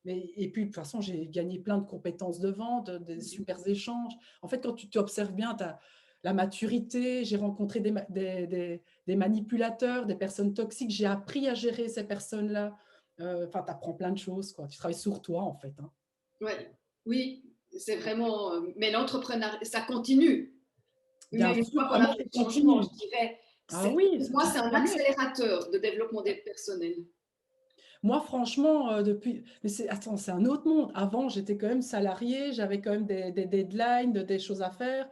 Speaker 2: Mais et puis de toute façon, j'ai gagné plein de compétences de vente, des super échanges. En fait, quand tu t'observes bien, tu as la maturité, j'ai rencontré des manipulateurs, des personnes toxiques, j'ai appris à gérer ces personnes-là. Enfin, tu apprends plein de choses, quoi. Tu travailles sur toi, en fait, hein.
Speaker 1: ouais, oui, c'est vraiment. Mais l'entrepreneuriat, ça continue.
Speaker 2: Bien
Speaker 1: Mais une
Speaker 2: sûr,
Speaker 1: fois
Speaker 2: ah
Speaker 1: qu'on a
Speaker 2: moi,
Speaker 1: fait
Speaker 2: je
Speaker 1: le changement,
Speaker 2: continue.
Speaker 1: je dirais,
Speaker 2: Ah oui,
Speaker 1: pour
Speaker 2: ça
Speaker 1: moi,
Speaker 2: tu
Speaker 1: c'est un
Speaker 2: jamais.
Speaker 1: accélérateur de développement des personnels.
Speaker 2: Moi, franchement, depuis mais c'est attends, c'est un autre monde. Avant, j'étais quand même salariée, j'avais quand même des deadlines, des choses à faire.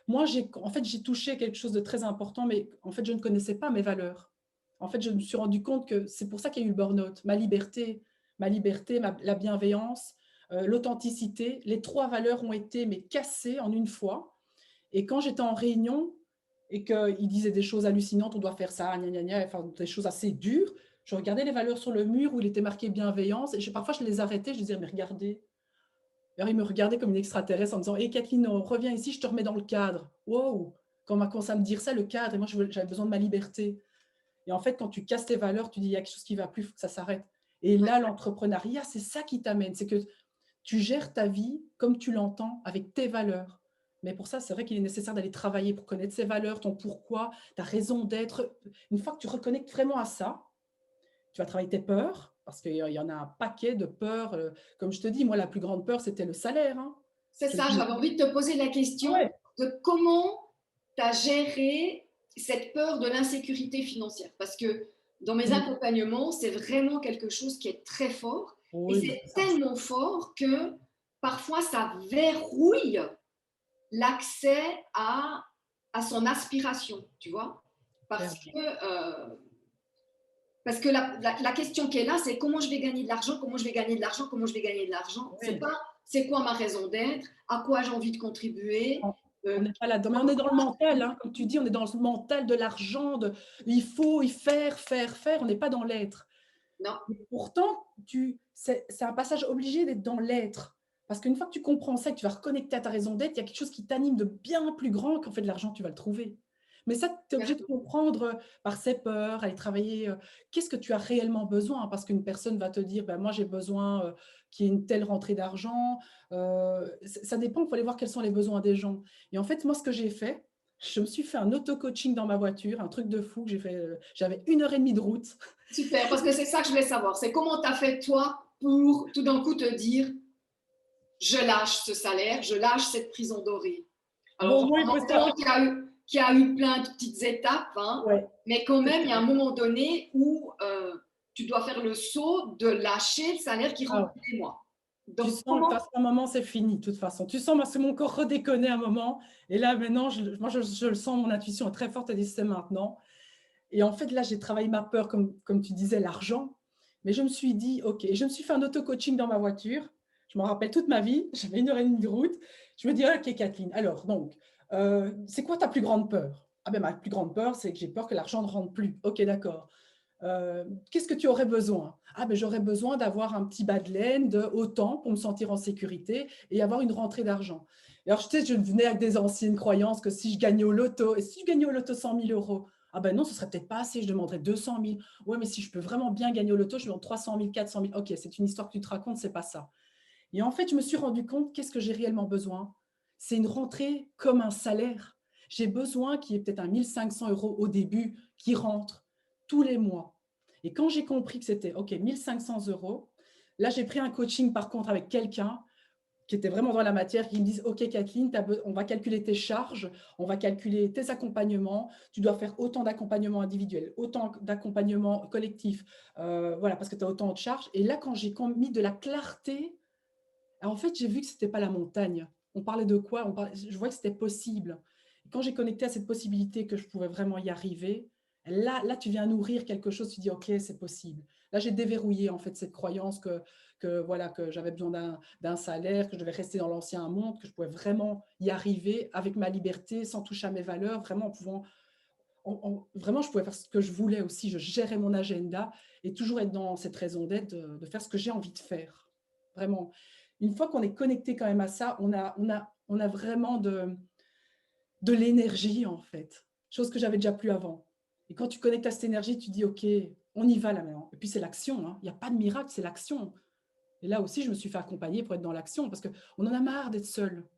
Speaker 2: Moi, en fait, j'ai touché quelque chose de très important, mais en fait, je ne connaissais pas mes valeurs. En fait, je me suis rendu compte que c'est pour ça qu'il y a eu le burn-out. Ma liberté, la bienveillance, l'authenticité, les 3 valeurs ont été mais cassées en une fois. Et quand j'étais en réunion et qu'ils disaient des choses hallucinantes, on doit faire ça, gna gna gna, enfin des choses assez dures, je regardais les valeurs sur le mur où il était marqué bienveillance et parfois je les arrêtais, je disais mais regardez. Alors ils me regardaient comme une extraterrestre en me disant hé Kathleen, reviens ici, je te remets dans le cadre. Wow. Quand on m'a commencé à me dire ça, le cadre, et moi j'avais besoin de ma liberté. Et en fait, quand tu casses tes valeurs, tu dis il y a quelque chose qui ne va plus, il faut que ça s'arrête. Et là, l'entrepreneuriat, c'est ça qui t'amène, c'est que tu gères ta vie comme tu l'entends, avec tes valeurs. Mais pour ça, c'est vrai qu'il est nécessaire d'aller travailler pour connaître ses valeurs, ton pourquoi, ta raison d'être. Une fois que tu reconnectes vraiment à ça, tu vas travailler tes peurs, parce qu'il y en a un paquet de peurs. Comme je te dis, moi, la plus grande peur, c'était le salaire, hein.
Speaker 1: C'est
Speaker 2: C'est le
Speaker 1: ça,
Speaker 2: plus...
Speaker 1: j'avais envie de te poser la
Speaker 2: Ah
Speaker 1: question
Speaker 2: ouais.
Speaker 1: de comment tu as géré cette peur de l'insécurité financière. Parce que dans mes
Speaker 2: Mm.
Speaker 1: accompagnements, c'est vraiment quelque chose qui est très fort. Et
Speaker 2: Oui, mais
Speaker 1: c'est
Speaker 2: ça,
Speaker 1: tellement fort que parfois ça verrouille l'accès à son aspiration, tu vois. Parce
Speaker 2: clairement.
Speaker 1: que, parce que la question qui est là, c'est comment je vais gagner de l'argent, comment je vais gagner de l'argent, comment je vais gagner de l'argent. C'est
Speaker 2: Oui.
Speaker 1: pas c'est quoi ma raison d'être, à quoi j'ai envie de contribuer.
Speaker 2: On
Speaker 1: euh,
Speaker 2: on n'est pas là-dedans, mais on est dans le mental, hein, comme tu dis, on est dans le mental de l'argent, de il faut y faire, faire, faire, on n'est pas dans l'être.
Speaker 1: non,
Speaker 2: Et pourtant, c'est un passage obligé d'être dans l'être. Parce qu'une fois que tu comprends ça, que tu vas reconnecter à ta raison d'être, il y a quelque chose qui t'anime de bien plus grand qu'en fait de l'argent, tu vas le trouver. Mais ça, tu es obligé de comprendre par ses peurs, aller travailler. Qu'est-ce que tu as réellement besoin? Parce qu'une personne va te dire, ben, moi j'ai besoin qu'il y ait une telle rentrée d'argent. Ça dépend, il faut aller voir quels sont les besoins des gens. Et en fait, moi, ce que j'ai fait, je me suis fait un auto-coaching dans ma voiture, un truc de fou que j'ai fait. J'avais 1 heure et demie de route.
Speaker 1: super, parce que c'est ça que je voulais savoir. C'est comment tu as fait toi pour tout d'un coup te dire je lâche ce salaire, je lâche cette prison dorée.
Speaker 2: Bon,
Speaker 1: Alors,
Speaker 2: moi, il
Speaker 1: on
Speaker 2: faut savoir.
Speaker 1: entend qu'il y a eu plein de petites étapes, hein,
Speaker 2: Ouais,
Speaker 1: mais quand
Speaker 2: c'est
Speaker 1: même, il y a
Speaker 2: clair.
Speaker 1: un moment donné où tu dois faire le saut de lâcher le salaire qui rentre
Speaker 2: Ah,
Speaker 1: tous les mois.
Speaker 2: tu
Speaker 1: Donc,
Speaker 2: sens, de toute
Speaker 1: comment
Speaker 2: façon, à un moment, c'est fini, de toute façon. Tu sens, parce que mon corps redéconnait à un moment. Et là, maintenant, moi, je le sens, mon intuition est très forte, elle dit c'est maintenant. Et en fait, là, j'ai travaillé ma peur, comme tu disais, l'argent. Mais je me suis dit, OK, je me suis fait un auto-coaching dans ma voiture. Je m'en rappelle toute ma vie. J'avais 1 heure et demie de route. Je me dis: «OK Kathleen, alors donc, c'est quoi ta plus grande peur?» «Ah ben ma plus grande peur, c'est que j'ai peur que l'argent ne rentre plus». «OK, d'accord. Qu'est-ce que tu aurais besoin?» «Ah ben j'aurais besoin d'avoir un petit bas de laine de autant pour me sentir en sécurité et avoir une rentrée d'argent». Et alors, tu sais, je venais avec des anciennes croyances que si je gagnais au loto et si je gagnais au loto 100 000 euros, ah ben non, ce serait peut-être pas assez, je demanderais 200 000. Ouais, mais si je peux vraiment bien gagner au loto, je demande 300 000, 400 000. OK, c'est une histoire que tu te racontes, c'est pas ça. Et en fait, je me suis rendu compte, qu'est-ce que j'ai réellement besoin? C'est une rentrée comme un salaire. J'ai besoin qu'il y ait peut-être un 1 500 € au début qui rentre tous les mois. Et quand j'ai compris que c'était OK, 1 500 €, là, j'ai pris un coaching par contre avec quelqu'un qui était vraiment dans la matière, qui me disent: «OK Kathleen, on va calculer tes charges, on va calculer tes accompagnements, tu dois faire autant d'accompagnements individuels, autant d'accompagnements collectifs, voilà, parce que tu as autant de charges». Et là, quand j'ai mis de la clarté, en fait, j'ai vu que c'était pas la montagne. On parlait de quoi? Je voyais que c'était possible. Quand j'ai connecté à cette possibilité que je pouvais vraiment y arriver, là, tu viens nourrir quelque chose, tu dis: «OK, c'est possible». Là, j'ai déverrouillé, en fait, cette croyance que voilà, que j'avais besoin d'un salaire, que je devais rester dans l'ancien monde, que je pouvais vraiment y arriver avec ma liberté, sans toucher à mes valeurs, vraiment en pouvant vraiment, je pouvais faire ce que je voulais aussi. Je gérais mon agenda et toujours être dans cette raison d'être, de faire ce que j'ai envie de faire. Vraiment. Une fois qu'on est connecté quand même à ça, on a vraiment de l'énergie, en fait, chose que j'avais déjà plus avant. Et quand tu connectes à cette énergie, tu dis: «OK, on y va là maintenant». Et puis c'est l'action, hein. Il y a pas de miracle, c'est l'action. Et là aussi, je me suis fait accompagner pour être dans l'action parce qu'on en a marre d'être seul.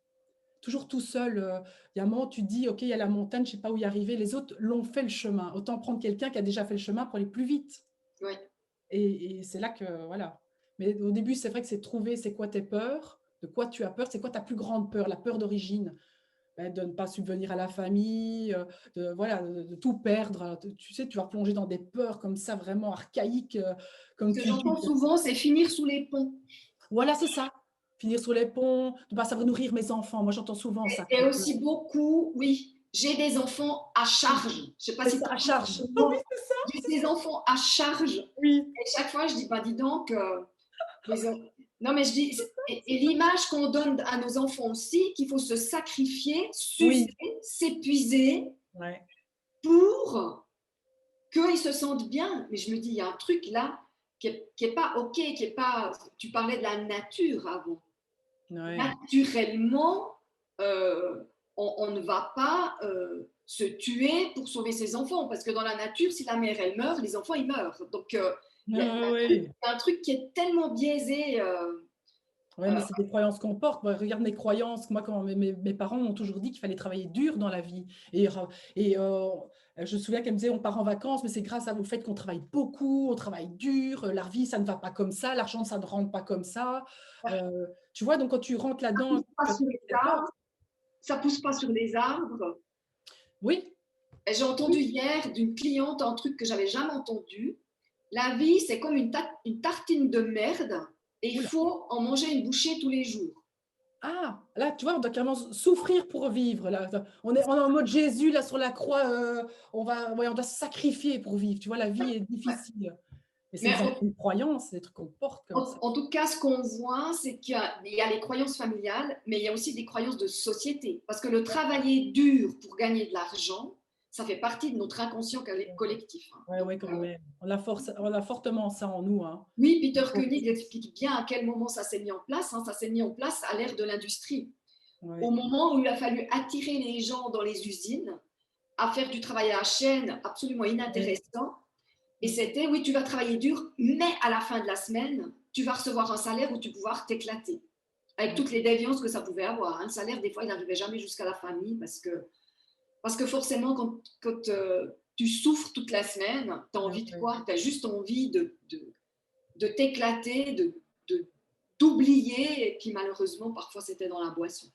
Speaker 2: Toujours tout seul, il y a un moment, tu te dis: «OK, il y a la montagne, je ne sais pas où y arriver, les autres l'ont fait le chemin, autant prendre quelqu'un qui a déjà fait le chemin pour aller plus vite».
Speaker 1: Oui.
Speaker 2: Et c'est là que voilà. Mais au début, c'est vrai que c'est trouver c'est quoi tes peurs, de quoi tu as peur, c'est quoi ta plus grande peur, la peur d'origine? Bah, de ne pas subvenir à la famille, de voilà, de tout perdre, tu sais, tu vas plonger dans des peurs comme ça vraiment archaïques, comme
Speaker 1: Ce que
Speaker 2: tu dis.
Speaker 1: j'entends souvent, c'est finir sous les ponts.
Speaker 2: Voilà, c'est ça. Finir sur les ponts, de pas savoir nourrir mes enfants. Moi, j'entends souvent ça
Speaker 1: Et
Speaker 2: quand,
Speaker 1: aussi beaucoup, oui, j'ai des enfants à charge. Je ne sais pas
Speaker 2: c'est
Speaker 1: si
Speaker 2: ça,
Speaker 1: tu
Speaker 2: à
Speaker 1: entends
Speaker 2: charge.
Speaker 1: ce
Speaker 2: Oui,
Speaker 1: mot.
Speaker 2: c'est ça.
Speaker 1: J'ai des enfants à charge.
Speaker 2: Oui,
Speaker 1: Et chaque fois, je dis, bah dis donc, non mais je dis, et l'image qu'on donne à nos enfants aussi, qu'il faut se sacrifier, s'user,
Speaker 2: oui,
Speaker 1: s'épuiser
Speaker 2: ouais.
Speaker 1: pour qu'ils se sentent bien. Mais je me dis, il y a un truc là qui est pas OK, qui est pas. Tu parlais de la nature avant.
Speaker 2: Ouais.
Speaker 1: Naturellement, on ne va pas se tuer pour sauver ses enfants, parce que dans la nature, si la mère elle meurt, les enfants ils meurent. Donc il y, a
Speaker 2: Oui.
Speaker 1: un truc qui est tellement biaisé.
Speaker 2: Ouais, mais c'est des croyances qu'on porte. Moi, regarde mes croyances. Moi, quand mes parents m'ont toujours dit qu'il fallait travailler dur dans la vie. Et je me souviens qu'elle me disait, on part en vacances, mais c'est grâce au fait qu'on travaille beaucoup, on travaille dur. La vie, ça ne va pas comme ça. L'argent, ça ne rentre pas comme ça. Tu vois, donc quand tu rentres là-dedans,
Speaker 1: Pas
Speaker 2: tu as
Speaker 1: sur
Speaker 2: toutes
Speaker 1: les
Speaker 2: ces peurs.
Speaker 1: arbres, ça pousse pas sur les arbres.
Speaker 2: Oui,
Speaker 1: Et j'ai entendu
Speaker 2: oui.
Speaker 1: hier d'une cliente un truc que j'avais jamais entendu. La vie, c'est comme une tartine de merde et il
Speaker 2: Oula.
Speaker 1: faut en manger une bouchée tous les jours.
Speaker 2: Ah, là, tu vois, on doit carrément souffrir pour vivre. Là. On est en mode Jésus, là, sur la croix. Ouais, on doit se sacrifier pour vivre. Tu vois, la vie est
Speaker 1: Ouais.
Speaker 2: difficile. Mais c'est
Speaker 1: Mais
Speaker 2: des anciennes croyances, c'est des trucs qu'on porte comme ça.
Speaker 1: en tout cas, ce qu'on voit, c'est qu'il y a les croyances familiales, mais il y a aussi des croyances de société. Parce que le travailler dur pour gagner de l'argent, ça fait partie de notre inconscient collectif. Hein.
Speaker 2: Ouais,
Speaker 1: Donc,
Speaker 2: ouais, quand même. On a fortement ça en nous, hein.
Speaker 1: oui, Peter
Speaker 2: Oh,
Speaker 1: Koenig explique bien à quel moment ça s'est mis en place. Hein. Ça s'est mis en place à l'ère de l'industrie. Au
Speaker 2: ouais.
Speaker 1: moment où il a fallu attirer les gens dans les usines, à faire du travail à la chaîne absolument
Speaker 2: Ouais.
Speaker 1: inintéressant. Et
Speaker 2: Mm.
Speaker 1: c'était, oui, tu vas travailler dur, mais à la fin de la semaine, tu vas recevoir un salaire où tu vas pouvoir t'éclater. Avec
Speaker 2: Ouais.
Speaker 1: toutes les déviances que ça pouvait avoir. Hein. Le salaire, des fois, il n'arrivait jamais jusqu'à la famille parce que forcément, quand tu souffres toute la semaine, tu as
Speaker 2: Ouais,
Speaker 1: envie de
Speaker 2: ouais.
Speaker 1: quoi? Tu as juste envie de t'éclater, d'oublier. Et puis malheureusement, parfois, c'était dans la boisson.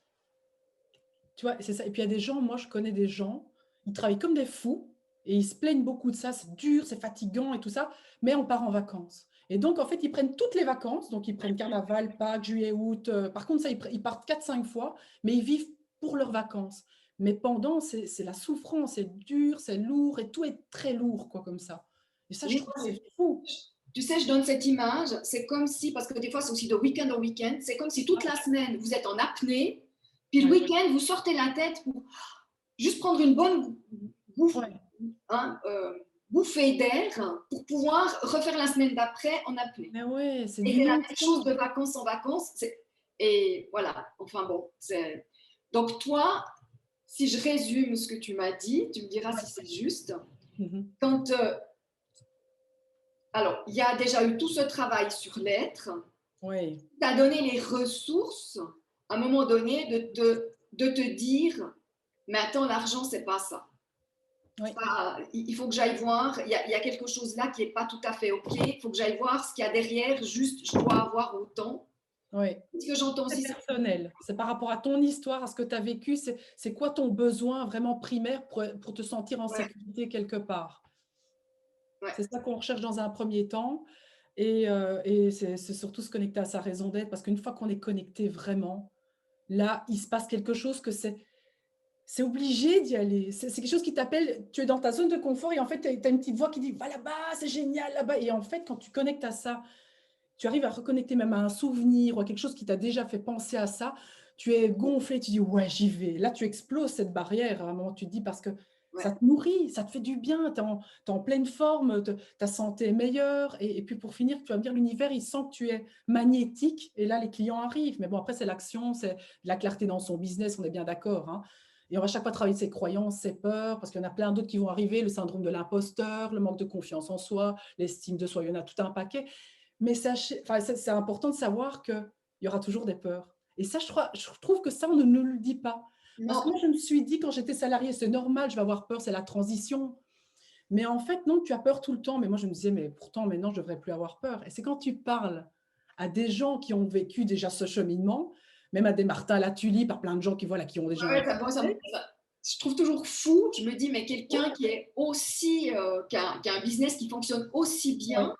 Speaker 2: Tu vois, c'est ça. Et puis il y a des gens, moi je connais des gens, ils travaillent comme des fous et ils se plaignent beaucoup de ça, c'est dur, c'est fatigant et tout ça, mais on part en vacances. Et donc en fait, ils prennent toutes les vacances, donc ils prennent carnaval, Pâques, juillet, août. Par contre, ça, ils partent 4 5 fois, mais ils vivent pour leurs vacances. Mais pendant, c'est la souffrance, c'est dur, c'est lourd et tout est très lourd, quoi, comme ça. Et ça, je
Speaker 1: Oui,
Speaker 2: trouve que c'est fou.
Speaker 1: Tu sais, je donne cette image, c'est comme si, parce que des fois c'est aussi de week-end en week-end, c'est comme si toute la semaine vous êtes en apnée, puis le
Speaker 2: Ouais,
Speaker 1: week-end vous sortez la tête pour juste prendre une bonne bouffe,
Speaker 2: ouais.
Speaker 1: hein, bouffée d'air pour pouvoir refaire la semaine d'après en apnée.
Speaker 2: Mais ouais, c'est
Speaker 1: Et
Speaker 2: du
Speaker 1: c'est la même chose
Speaker 2: non-stop.
Speaker 1: de vacances en vacances. Et voilà, enfin bon. Donc toi, si je résume ce que tu m'as dit, tu me diras
Speaker 2: Ouais.
Speaker 1: si c'est juste.
Speaker 2: Mhm.
Speaker 1: Quand, alors, il y a déjà eu tout ce travail sur l'être.
Speaker 2: Ouais.
Speaker 1: Tu as donné les ressources, à un moment donné, de te dire, mais attends, l'argent, c'est pas ça.
Speaker 2: Ouais.
Speaker 1: Il faut que j'aille voir, il y a quelque chose là qui n'est pas tout à fait OK. Il faut que j'aille voir ce qu'il y a derrière, juste, je dois avoir autant.
Speaker 2: Ouais.
Speaker 1: Ce que j'entends
Speaker 2: C'est
Speaker 1: aussi, c'est
Speaker 2: personnel. C'est par rapport à ton histoire, à ce que tu as vécu. C'est quoi ton besoin vraiment primaire pour te sentir en
Speaker 1: ouais,
Speaker 2: sécurité quelque part.
Speaker 1: ouais,
Speaker 2: C'est ça qu'on recherche dans un premier temps. Et c'est surtout se connecter à sa raison d'être. Parce qu'une fois qu'on est connecté vraiment, là, il se passe quelque chose que c'est obligé d'y aller. C'est quelque chose qui t'appelle, tu es dans ta zone de confort et en fait, tu as une petite voix qui dit, va là-bas, c'est génial là-bas. Et en fait, quand tu connectes à ça, tu arrives à reconnecter même à un souvenir ou à quelque chose qui t'a déjà fait penser à ça, tu es gonflé, tu dis, ouais, j'y vais. Là, tu exploses cette barrière. À un moment, tu te dis, parce que ça
Speaker 1: ouais.
Speaker 2: te nourrit, ça te fait du bien, tu es en pleine forme, ta santé est meilleure. Et puis pour finir, tu vas me dire, l'univers, il sent que tu es magnétique et là, les clients arrivent. Mais bon, après, c'est l'action, c'est la clarté dans son business, on est bien d'accord, hein. Et on va chaque fois travailler ses croyances, ses peurs, parce qu'il y en a plein d'autres qui vont arriver, le syndrome de l'imposteur, le manque de confiance en soi, l'estime de soi, il y en a tout un paquet. Mais c'est important de savoir qu'il y aura toujours des peurs. Et ça, je trouve que ça, on ne nous le dit pas. Parce que
Speaker 1: Non,
Speaker 2: moi, je me suis dit, quand j'étais salariée, c'est normal, je vais avoir peur, c'est la transition. Mais en fait, non, tu as peur tout le temps. Mais moi, je me disais, mais pourtant, maintenant, je ne devrais plus avoir peur. Et c'est quand tu parles à des gens qui ont vécu déjà ce cheminement, même à des Martin Latuli, par plein de gens qui, voilà, qui ont déjà un
Speaker 1: ouais, je trouve toujours fou. Je me dis, mais quelqu'un qui est aussi, qui a un business qui fonctionne aussi
Speaker 2: Oui,
Speaker 1: bien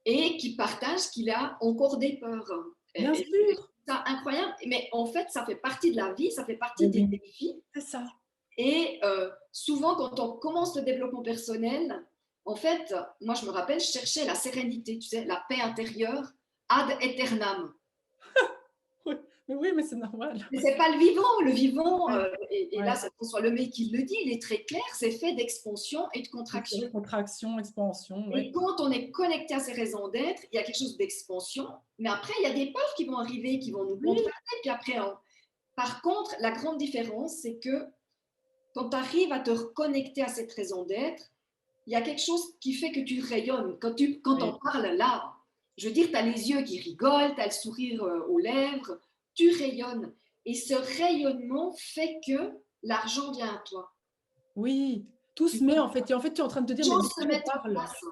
Speaker 1: et qui partage qu'il a encore des peurs.
Speaker 2: bien
Speaker 1: Et
Speaker 2: sûr.
Speaker 1: ça incroyable. Mais en fait, ça fait partie de la vie, ça fait partie
Speaker 2: Mais
Speaker 1: des
Speaker 2: oui,
Speaker 1: défis.
Speaker 2: c'est ça.
Speaker 1: Et souvent, quand on commence le développement personnel, en fait, moi, je me rappelle, je cherchais la sérénité, tu sais, la paix intérieure ad aeternam.
Speaker 2: Oui, mais oui, mais c'est normal.
Speaker 1: Mais c'est pas le vivant. Le vivant,
Speaker 2: Ouais,
Speaker 1: et là,
Speaker 2: ouais.
Speaker 1: c'est François Lemay qui le dit, il est très clair, c'est fait d'expansion et de contraction.
Speaker 2: Contraction, expansion,
Speaker 1: Et
Speaker 2: oui.
Speaker 1: quand on est connecté à ses raisons d'être, il y a quelque chose d'expansion, mais après, il y a des peurs qui vont arriver, qui vont nous
Speaker 2: Oui,
Speaker 1: contracter, puis après, par contre, la grande différence, c'est que quand tu arrives à te reconnecter à cette raison d'être, il y a quelque chose qui fait que tu rayonnes. Quand on
Speaker 2: oui.
Speaker 1: parle là, je veux dire, tu as les yeux qui rigolent, tu as le sourire aux lèvres, tu rayonnes. Et ce rayonnement fait que l'argent vient à toi.
Speaker 2: Oui, tout se met en fait. Et en fait, tu es en train de te dire,
Speaker 1: Les
Speaker 2: mais
Speaker 1: gens
Speaker 2: de
Speaker 1: se
Speaker 2: qui on
Speaker 1: mettent en
Speaker 2: parle?
Speaker 1: place.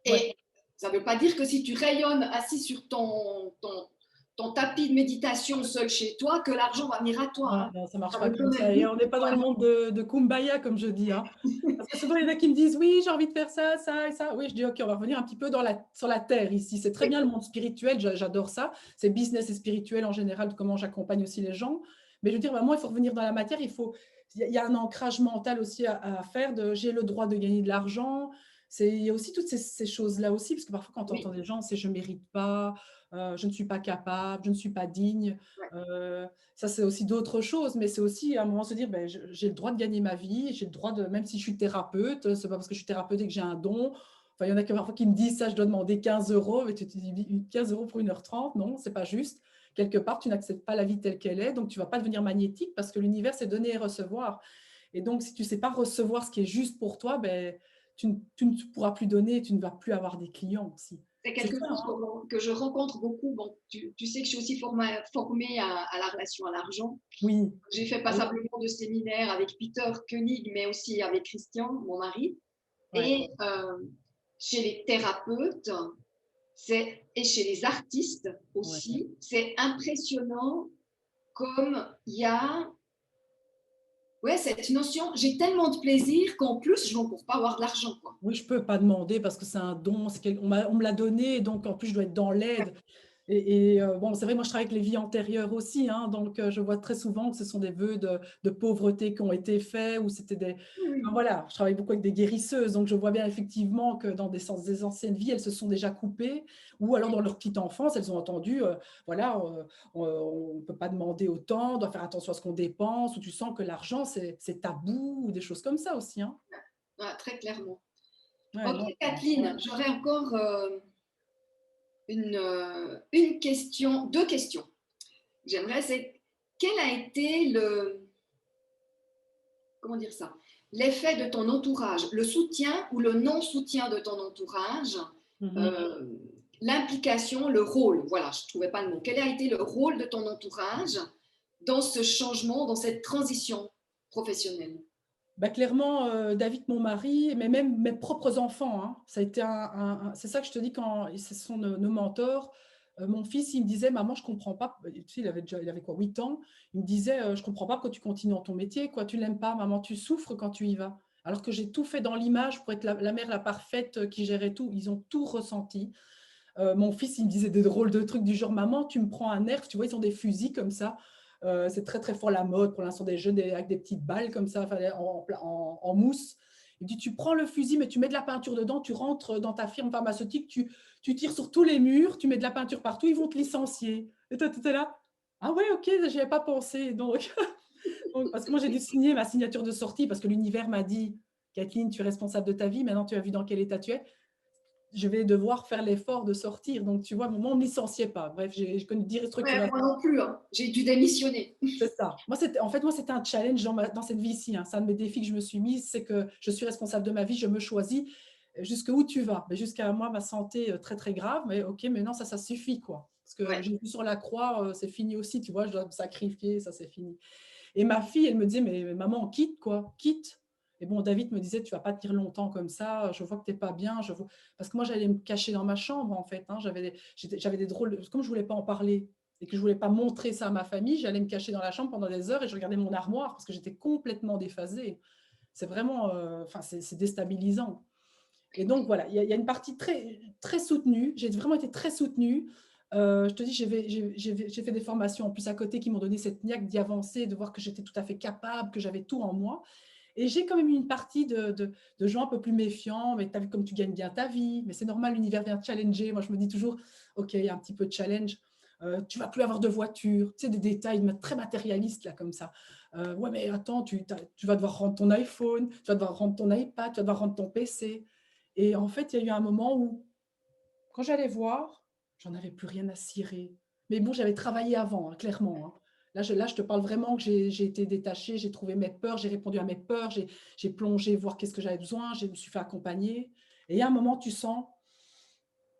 Speaker 2: Ouais.
Speaker 1: Et ça ne veut pas dire que si tu rayonnes assis sur ton tapis de méditation seul chez toi, que l'argent va venir à toi.
Speaker 2: Non,
Speaker 1: Hein.
Speaker 2: non, ça marche
Speaker 1: Ça
Speaker 2: pas
Speaker 1: veut quand
Speaker 2: comme
Speaker 1: même
Speaker 2: ça. Et
Speaker 1: dire
Speaker 2: on n'est pas dans le monde de Kumbaya, comme je dis, hein. Parce que souvent, il y en a qui me disent, oui, j'ai envie de faire ça, ça et ça. Oui, je dis, OK, on va revenir un petit peu sur la terre ici. C'est très bien le monde spirituel, j'adore ça. C'est business et spirituel en général, comment j'accompagne aussi les gens. Mais je veux dire, moi, il faut revenir dans la matière. Il y a un ancrage mental aussi à faire de j'ai le droit de gagner de l'argent. Il y a aussi toutes ces choses-là aussi, parce que parfois, quand on entend
Speaker 1: oui.
Speaker 2: des gens, c'est je ne mérite pas, je ne suis pas capable, je ne suis pas digne.
Speaker 1: Ouais.
Speaker 2: Ça, c'est aussi d'autres choses, mais c'est aussi à un moment se dire, ben, j'ai le droit de gagner ma vie, j'ai le droit de, même si je suis thérapeute, c'est pas parce que je suis thérapeute et que j'ai un don. Enfin, il y en a qui parfois qui me disent ça, je dois demander 15 euros, mais tu te dis 15 euros pour 1h30, non, c'est pas juste. Quelque part, tu n'acceptes pas la vie telle qu'elle est, donc tu vas pas devenir magnétique parce que l'univers, c'est donner et recevoir. Et donc, si tu sais pas recevoir ce qui est juste pour toi, ben, tu ne pourras plus donner et tu ne vas plus avoir des clients aussi.
Speaker 1: C'est
Speaker 2: C'est
Speaker 1: quelque
Speaker 2: ça,
Speaker 1: chose
Speaker 2: hein?
Speaker 1: que je rencontre beaucoup. Bon, tu sais que je suis aussi formée à la relation à l'argent.
Speaker 2: Oui.
Speaker 1: J'ai fait
Speaker 2: Ah oui.
Speaker 1: passablement de séminaires avec Peter Koenig, mais aussi avec Christian, mon mari.
Speaker 2: Ouais.
Speaker 1: Et chez les thérapeutes, et chez les artistes
Speaker 2: Ouais.
Speaker 1: aussi, c'est impressionnant comme il y a cette notion, j'ai tellement de plaisir qu'en plus, je ne pour pas avoir de l'argent. Quoi.
Speaker 2: Oui, je peux pas demander parce que c'est un don, on me l'a donné, donc en plus je dois être dans l'aide. Bon, c'est vrai, moi je travaille avec les vies antérieures aussi, hein, donc je vois très souvent que ce sont des vœux de pauvreté qui ont été faits, ou c'était des…
Speaker 1: Oui,
Speaker 2: Enfin,
Speaker 1: oui.
Speaker 2: voilà, je travaille beaucoup avec des guérisseuses, donc je vois bien effectivement que dans des anciennes vies, elles se sont déjà coupées, ou alors dans leur petite enfance, elles ont entendu, voilà, on ne peut pas demander autant, on doit faire attention à ce qu'on dépense, ou tu sens que l'argent, c'est tabou, ou des choses comme ça aussi, hein.
Speaker 1: Ah, très clairement.
Speaker 2: Ouais,
Speaker 1: Ok,
Speaker 2: non,
Speaker 1: Kathleen, j'aurais encore une question, deux questions. J'aimerais, c'est quel a été comment dire ça, l'effet de ton entourage, le soutien ou le non-soutien de ton entourage,
Speaker 2: mhm.
Speaker 1: euh, l'implication, le rôle, voilà, je ne trouvais pas le mot. Quel a été le rôle de ton entourage dans ce changement, dans cette transition professionnelle?
Speaker 2: Bah, clairement, David, mon mari, mais même mes propres enfants, hein, ça a été c'est ça que je te dis quand ce sont nos mentors. Mon fils, il me disait, maman, je comprends pas. Tu sais, il avait quoi, 8 ans. Il me disait, je comprends pas pourquoi tu continues dans ton métier, quoi, tu l'aimes pas, maman, tu souffres quand tu y vas. Alors que j'ai tout fait dans l'image pour être la mère la parfaite qui gérait tout. Ils ont tout ressenti. Mon fils, il me disait des drôles de trucs du genre, maman, tu me prends un nerf, tu vois, ils ont des fusils comme ça. C'est très, très fort la mode pour l'instant, des jeunes avec des petites balles comme ça, en mousse. Il dit, tu prends le fusil, mais tu mets de la peinture dedans, tu rentres dans ta firme pharmaceutique, tu tires sur tous les murs, tu mets de la peinture partout, ils vont te licencier. Et toi, tu étais là, ah ouais, ok, j'y avais pas pensé. Donc, parce que moi, j'ai dû signer ma signature de sortie parce que l'univers m'a dit, Kathleen, tu es responsable de ta vie, maintenant tu as vu dans quel état tu es, je vais devoir faire l'effort de sortir. Donc, tu vois, moi, on ne me licenciait pas. Bref, j'ai connu 10
Speaker 1: Ouais,
Speaker 2: restructurations.
Speaker 1: moi non plus, hein. J'ai dû démissionner.
Speaker 2: C'est ça. Moi, c'était un challenge dans cette vie-ci, hein. C'est un de mes défis que je me suis mise, c'est que je suis responsable de ma vie, je me choisis. Jusqu'où tu vas? Mais jusqu'à moi, ma santé très, très grave. Mais OK, mais non, ça suffit, quoi. Parce que
Speaker 1: Ouais.
Speaker 2: j'ai vu sur la croix, c'est fini aussi, tu vois, je dois me sacrifier, ça, c'est fini. Et ma fille, elle me disait, mais maman, quitte, quoi, quitte. Et bon, David me disait, tu vas pas tenir longtemps comme ça, je vois que tu n'es pas bien. Parce que moi, j'allais me cacher dans ma chambre, en fait, hein. J'avais des drôles, comme je voulais pas en parler et que je voulais pas montrer ça à ma famille, j'allais me cacher dans la chambre pendant des heures et je regardais mon armoire parce que j'étais complètement déphasée. C'est vraiment, enfin, c'est déstabilisant. Et donc, voilà, il y a une partie très, très soutenue. J'ai vraiment été très soutenue. Je te dis, j'ai fait des formations en plus à côté qui m'ont donné cette niaque d'y avancer, de voir que j'étais tout à fait capable, que j'avais tout en moi. Et j'ai quand même eu une partie de gens un peu plus méfiants, mais tu as vu comme tu gagnes bien ta vie, mais c'est normal, l'univers vient te challenger. Moi, je me dis toujours, OK, il y a un petit peu de challenge. Tu vas plus avoir de voiture, tu sais, des détails très matérialistes, là, comme ça. Ouais, mais attends, tu vas devoir rendre ton iPhone, tu vas devoir rendre ton iPad, tu vas devoir rendre ton PC. Et en fait, il y a eu un moment où, quand j'allais voir, j'en avais plus rien à cirer. Mais bon, j'avais travaillé avant, hein, clairement, hein. Là, je te parle vraiment que j'ai été détachée, j'ai trouvé mes peurs, j'ai répondu à mes peurs, j'ai plongé, voir qu'est-ce que j'avais besoin, je me suis fait accompagner. Et il y a un moment, tu sens,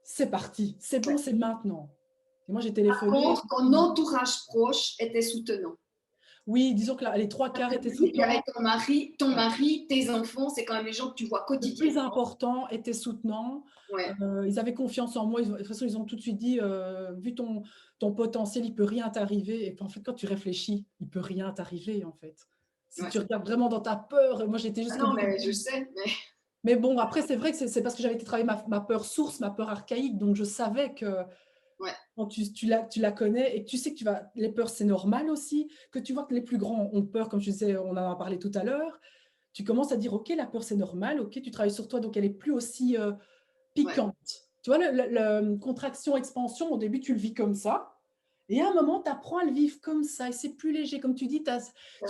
Speaker 2: c'est parti, c'est bon, c'est maintenant. Et moi, j'ai
Speaker 1: Par
Speaker 2: téléphoné.
Speaker 1: contre, ton entourage proche était soutenant.
Speaker 2: Oui, disons que les trois quarts étaient
Speaker 1: Il y avait
Speaker 2: soutenants.
Speaker 1: ton
Speaker 2: Ouais.
Speaker 1: mari, tes enfants, c'est quand même les gens que tu vois
Speaker 2: Le plus
Speaker 1: quotidiennement.
Speaker 2: important était soutenant.
Speaker 1: Ouais,
Speaker 2: Ils avaient confiance en moi. De toute façon, ils ont tout de suite dit, vu ton potentiel, il peut rien t'arriver. Et puis, en fait, quand tu réfléchis, il peut rien t'arriver, en fait. Si
Speaker 1: ouais.
Speaker 2: tu regardes vraiment dans ta peur, moi, j'étais
Speaker 1: Ah
Speaker 2: jusqu'au
Speaker 1: non,
Speaker 2: bout du
Speaker 1: mais je
Speaker 2: bout.
Speaker 1: sais. Mais...
Speaker 2: Mais bon, après, c'est vrai que c'est parce que j'avais été travailler ma peur source, ma peur archaïque. Donc, je savais que
Speaker 1: Ouais,
Speaker 2: quand tu la connais et que tu sais que les peurs, c'est normal aussi, que tu vois que les plus grands ont peur, comme je disais, on en a parlé tout à l'heure, tu commences à dire, OK, la peur, c'est normal, OK, tu travailles sur toi, donc elle est plus aussi
Speaker 1: ouais,
Speaker 2: piquante. Tu vois, le contraction-expansion, au début, tu le vis comme ça. Et à un moment, tu apprends à le vivre comme ça. Et c'est plus léger. Comme tu dis,
Speaker 1: c'est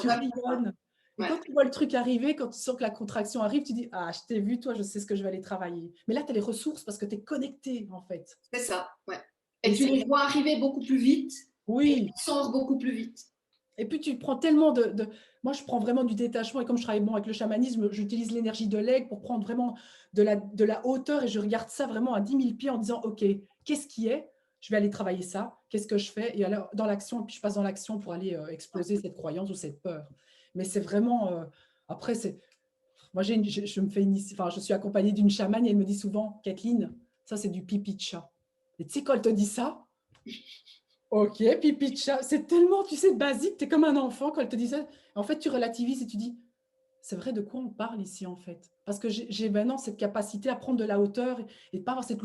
Speaker 2: tu
Speaker 1: vraiment ça.
Speaker 2: rayonnes. Et
Speaker 1: Ouais,
Speaker 2: quand tu vois le truc arriver, quand tu sens que la contraction arrive, tu dis, ah, je t'ai vu, toi, je sais ce que je vais aller travailler. Mais là, tu as les ressources parce que tu es connecté, en fait.
Speaker 1: c'est ça. Ouais. Et
Speaker 2: Et
Speaker 1: tu
Speaker 2: c'est
Speaker 1: les vois arriver beaucoup plus vite et
Speaker 2: oui.
Speaker 1: tu sors beaucoup plus vite.
Speaker 2: Et puis tu prends tellement Moi, je prends vraiment du détachement. Et comme je travaille bon avec le chamanisme, j'utilise l'énergie de l'aigle pour prendre vraiment de la hauteur. Et je regarde ça vraiment à 10 000 pieds en disant, OK, qu'est-ce qui est? Je vais aller travailler ça. Qu'est-ce que je fais? Et alors, dans l'action, et puis je passe dans l'action pour aller
Speaker 1: Ouais.
Speaker 2: exploser cette croyance ou cette peur. Mais c'est vraiment… après, moi, je me fais enfin, je suis accompagnée d'une chamane et elle me dit souvent, Kathleen, ça, c'est du pipi de chat. Et tu sais, quand elle te dit ça, OK, pipi de chat. C'est tellement, tu sais, basique. Tu es comme un enfant quand elle te dit ça. En fait, tu relativises et tu dis, c'est vrai, de quoi on parle ici, en fait? Parce que j'ai maintenant cette capacité à prendre de la hauteur et de pas avoir cette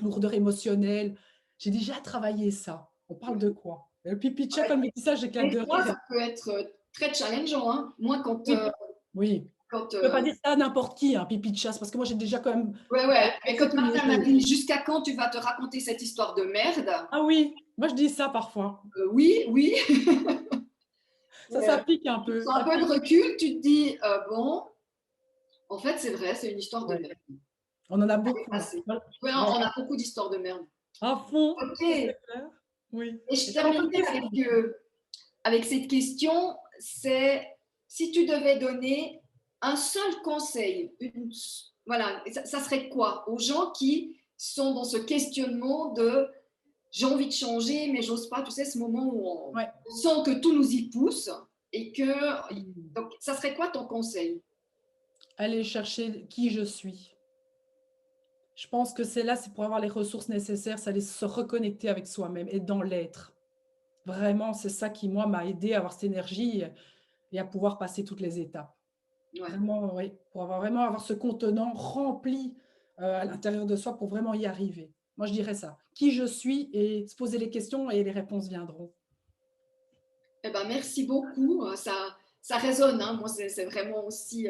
Speaker 2: lourdeur émotionnelle. J'ai déjà travaillé ça. On parle de quoi? Et le pipi de chat,
Speaker 1: Ouais.
Speaker 2: quand il me dit ça, j'éclate
Speaker 1: Des
Speaker 2: de
Speaker 1: fois,
Speaker 2: rire.
Speaker 1: ça peut être très challengeant, hein. Moi, quand,
Speaker 2: Oui, oui.
Speaker 1: quand
Speaker 2: Tu peux pas dire ça à n'importe qui, un pipi de chasse, parce que moi, j'ai déjà quand même
Speaker 1: ouais, mais quand
Speaker 2: soutenir.
Speaker 1: Martin m'a dit: «Jusqu'à quand tu vas te raconter cette histoire de merde?»
Speaker 2: Ah oui, moi, je dis ça parfois.
Speaker 1: Oui, oui.
Speaker 2: Ça pique un
Speaker 1: Tu
Speaker 2: peu.
Speaker 1: prends un
Speaker 2: Ça
Speaker 1: peu de
Speaker 2: pique.
Speaker 1: recul, tu te dis: «Bon, en fait, c'est vrai, c'est une histoire de
Speaker 2: Ouais.
Speaker 1: merde.
Speaker 2: On en a
Speaker 1: C'est
Speaker 2: beaucoup.
Speaker 1: passé».
Speaker 2: Ouais,
Speaker 1: Ouais,
Speaker 2: ouais.
Speaker 1: on a beaucoup d'histoires de merde.
Speaker 2: À fond,
Speaker 1: OK,
Speaker 2: ça c'est clair. Oui.
Speaker 1: et je
Speaker 2: Et alors, bonne
Speaker 1: terminerai
Speaker 2: question.
Speaker 1: avec cette question, c'est si tu devais donner un seul conseil, voilà, ça serait quoi aux gens qui sont dans ce questionnement de j'ai envie de changer, mais j'ose pas, tu sais, ce moment où
Speaker 2: Ouais.
Speaker 1: on sent que tout nous y pousse et que.
Speaker 2: Mmh.
Speaker 1: Donc, ça serait quoi ton conseil?
Speaker 2: Aller chercher qui je suis. Je pense que c'est là, c'est pour avoir les ressources nécessaires, c'est aller se reconnecter avec soi-même et dans l'être. Vraiment, c'est ça qui, moi, m'a aidé à avoir cette énergie et à pouvoir passer toutes les étapes.
Speaker 1: Ouais.
Speaker 2: Vraiment, oui, pour vraiment avoir ce contenant rempli, à l'intérieur de soi pour vraiment y arriver. Moi, je dirais ça. Qui je suis et se poser les questions et les réponses viendront.
Speaker 1: Eh ben, merci beaucoup. Ça résonne, hein. Moi, c'est vraiment aussi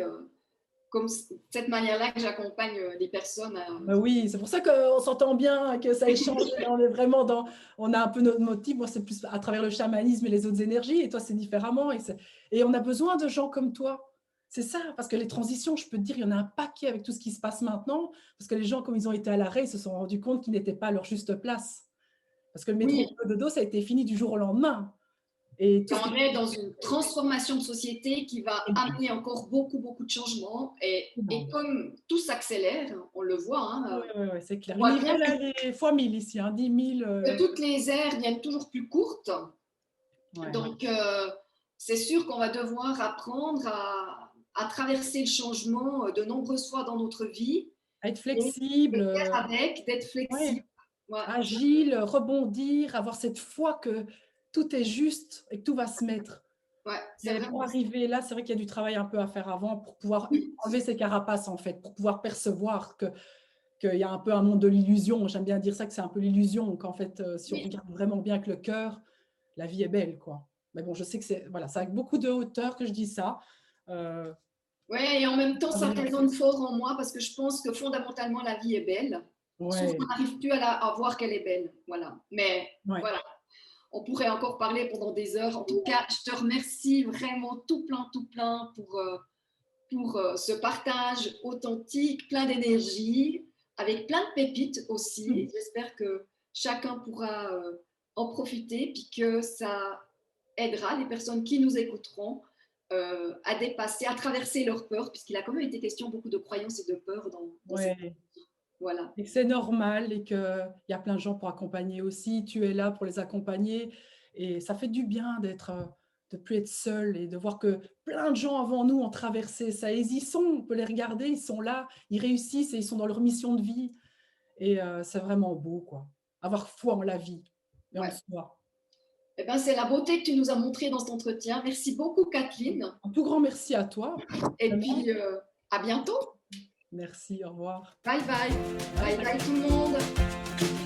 Speaker 1: comme cette manière-là que j'accompagne les personnes.
Speaker 2: Oui, c'est pour ça qu'on s'entend bien, que ça échange. On est vraiment dans, on a un peu notre motif. Moi, c'est plus à travers le chamanisme et les autres énergies, et toi, c'est différemment. Et on a besoin de gens comme toi. C'est ça, parce que les transitions, je peux te dire, il y en a un paquet avec tout ce qui se passe maintenant, parce que les gens, comme ils ont été à l'arrêt, ils se sont rendus compte qu'ils n'étaient pas à leur juste place. Parce que le métro
Speaker 1: Oui,
Speaker 2: boulot dodo, ça a été fini du jour au lendemain. Et tout ce
Speaker 1: on
Speaker 2: qui
Speaker 1: est dans une transformation de société qui va amener encore beaucoup, beaucoup de changements. Et comme tout s'accélère, on le voit, hein,
Speaker 2: oui, oui, oui, c'est
Speaker 1: on
Speaker 2: clair.
Speaker 1: voit
Speaker 2: Une
Speaker 1: bien
Speaker 2: nouvelle année fois 1000 ici, hein, 10 000.
Speaker 1: que toutes les aires viennent toujours plus courtes.
Speaker 2: Ouais, ouais.
Speaker 1: Donc, c'est sûr qu'on va devoir apprendre à traverser le changement de nombreuses fois dans notre vie
Speaker 2: À être
Speaker 1: et
Speaker 2: flexible,
Speaker 1: faire avec, d'être
Speaker 2: ouais.
Speaker 1: flexible. Ouais,
Speaker 2: Agile, rebondir, avoir cette foi que tout est juste et que tout va se mettre.
Speaker 1: ouais, c'est
Speaker 2: Et pour
Speaker 1: vraiment ça.
Speaker 2: arriver là, c'est vrai qu'il y a du travail un peu à faire avant pour pouvoir
Speaker 1: Oui,
Speaker 2: enlever ces carapaces, en fait, pour pouvoir percevoir qu'il y a un peu un monde de l'illusion. J'aime bien dire ça, que c'est un peu l'illusion, qu'en fait, si on
Speaker 1: oui,
Speaker 2: regarde vraiment bien avec le cœur, la vie est belle, quoi. Mais bon, je sais que c'est voilà, c'est avec beaucoup de hauteur que je dis ça. Euh,
Speaker 1: ouais, et en même temps, ça résonne fort en moi parce que je pense que fondamentalement, la vie est belle, sauf qu'on
Speaker 2: ouais,
Speaker 1: n'arrive plus à voir qu'elle est belle. Voilà. Mais
Speaker 2: ouais.
Speaker 1: voilà, on pourrait encore parler pendant des heures. En tout cas, je te remercie vraiment tout plein pour ce partage authentique, plein d'énergie, avec plein de pépites aussi. J'espère que chacun pourra en profiter, puis que ça aidera les personnes qui nous écouteront à dépasser, à traverser leur peur, puisqu'il a quand même été question beaucoup de croyances et de peurs dans cette...
Speaker 2: Ouais.
Speaker 1: Voilà.
Speaker 2: Et que c'est normal et qu'il y a plein de gens pour accompagner aussi. Tu es là pour les accompagner et ça fait du bien de plus être seul et de voir que plein de gens avant nous ont traversé ça. Et ils y sont, on peut les regarder, ils sont là, ils réussissent et ils sont dans leur mission de vie. Et c'est vraiment beau, quoi. Avoir foi en la vie et en
Speaker 1: Ouais.
Speaker 2: soi.
Speaker 1: Eh ben, c'est la beauté que tu nous as montrée dans cet entretien. Merci beaucoup, Kathleen.
Speaker 2: Un tout grand merci à toi.
Speaker 1: Et
Speaker 2: Vraiment.
Speaker 1: puis, à bientôt.
Speaker 2: Merci, au revoir.
Speaker 1: Bye bye.
Speaker 2: Bye
Speaker 1: Bye
Speaker 2: bye.
Speaker 1: bye tout le monde.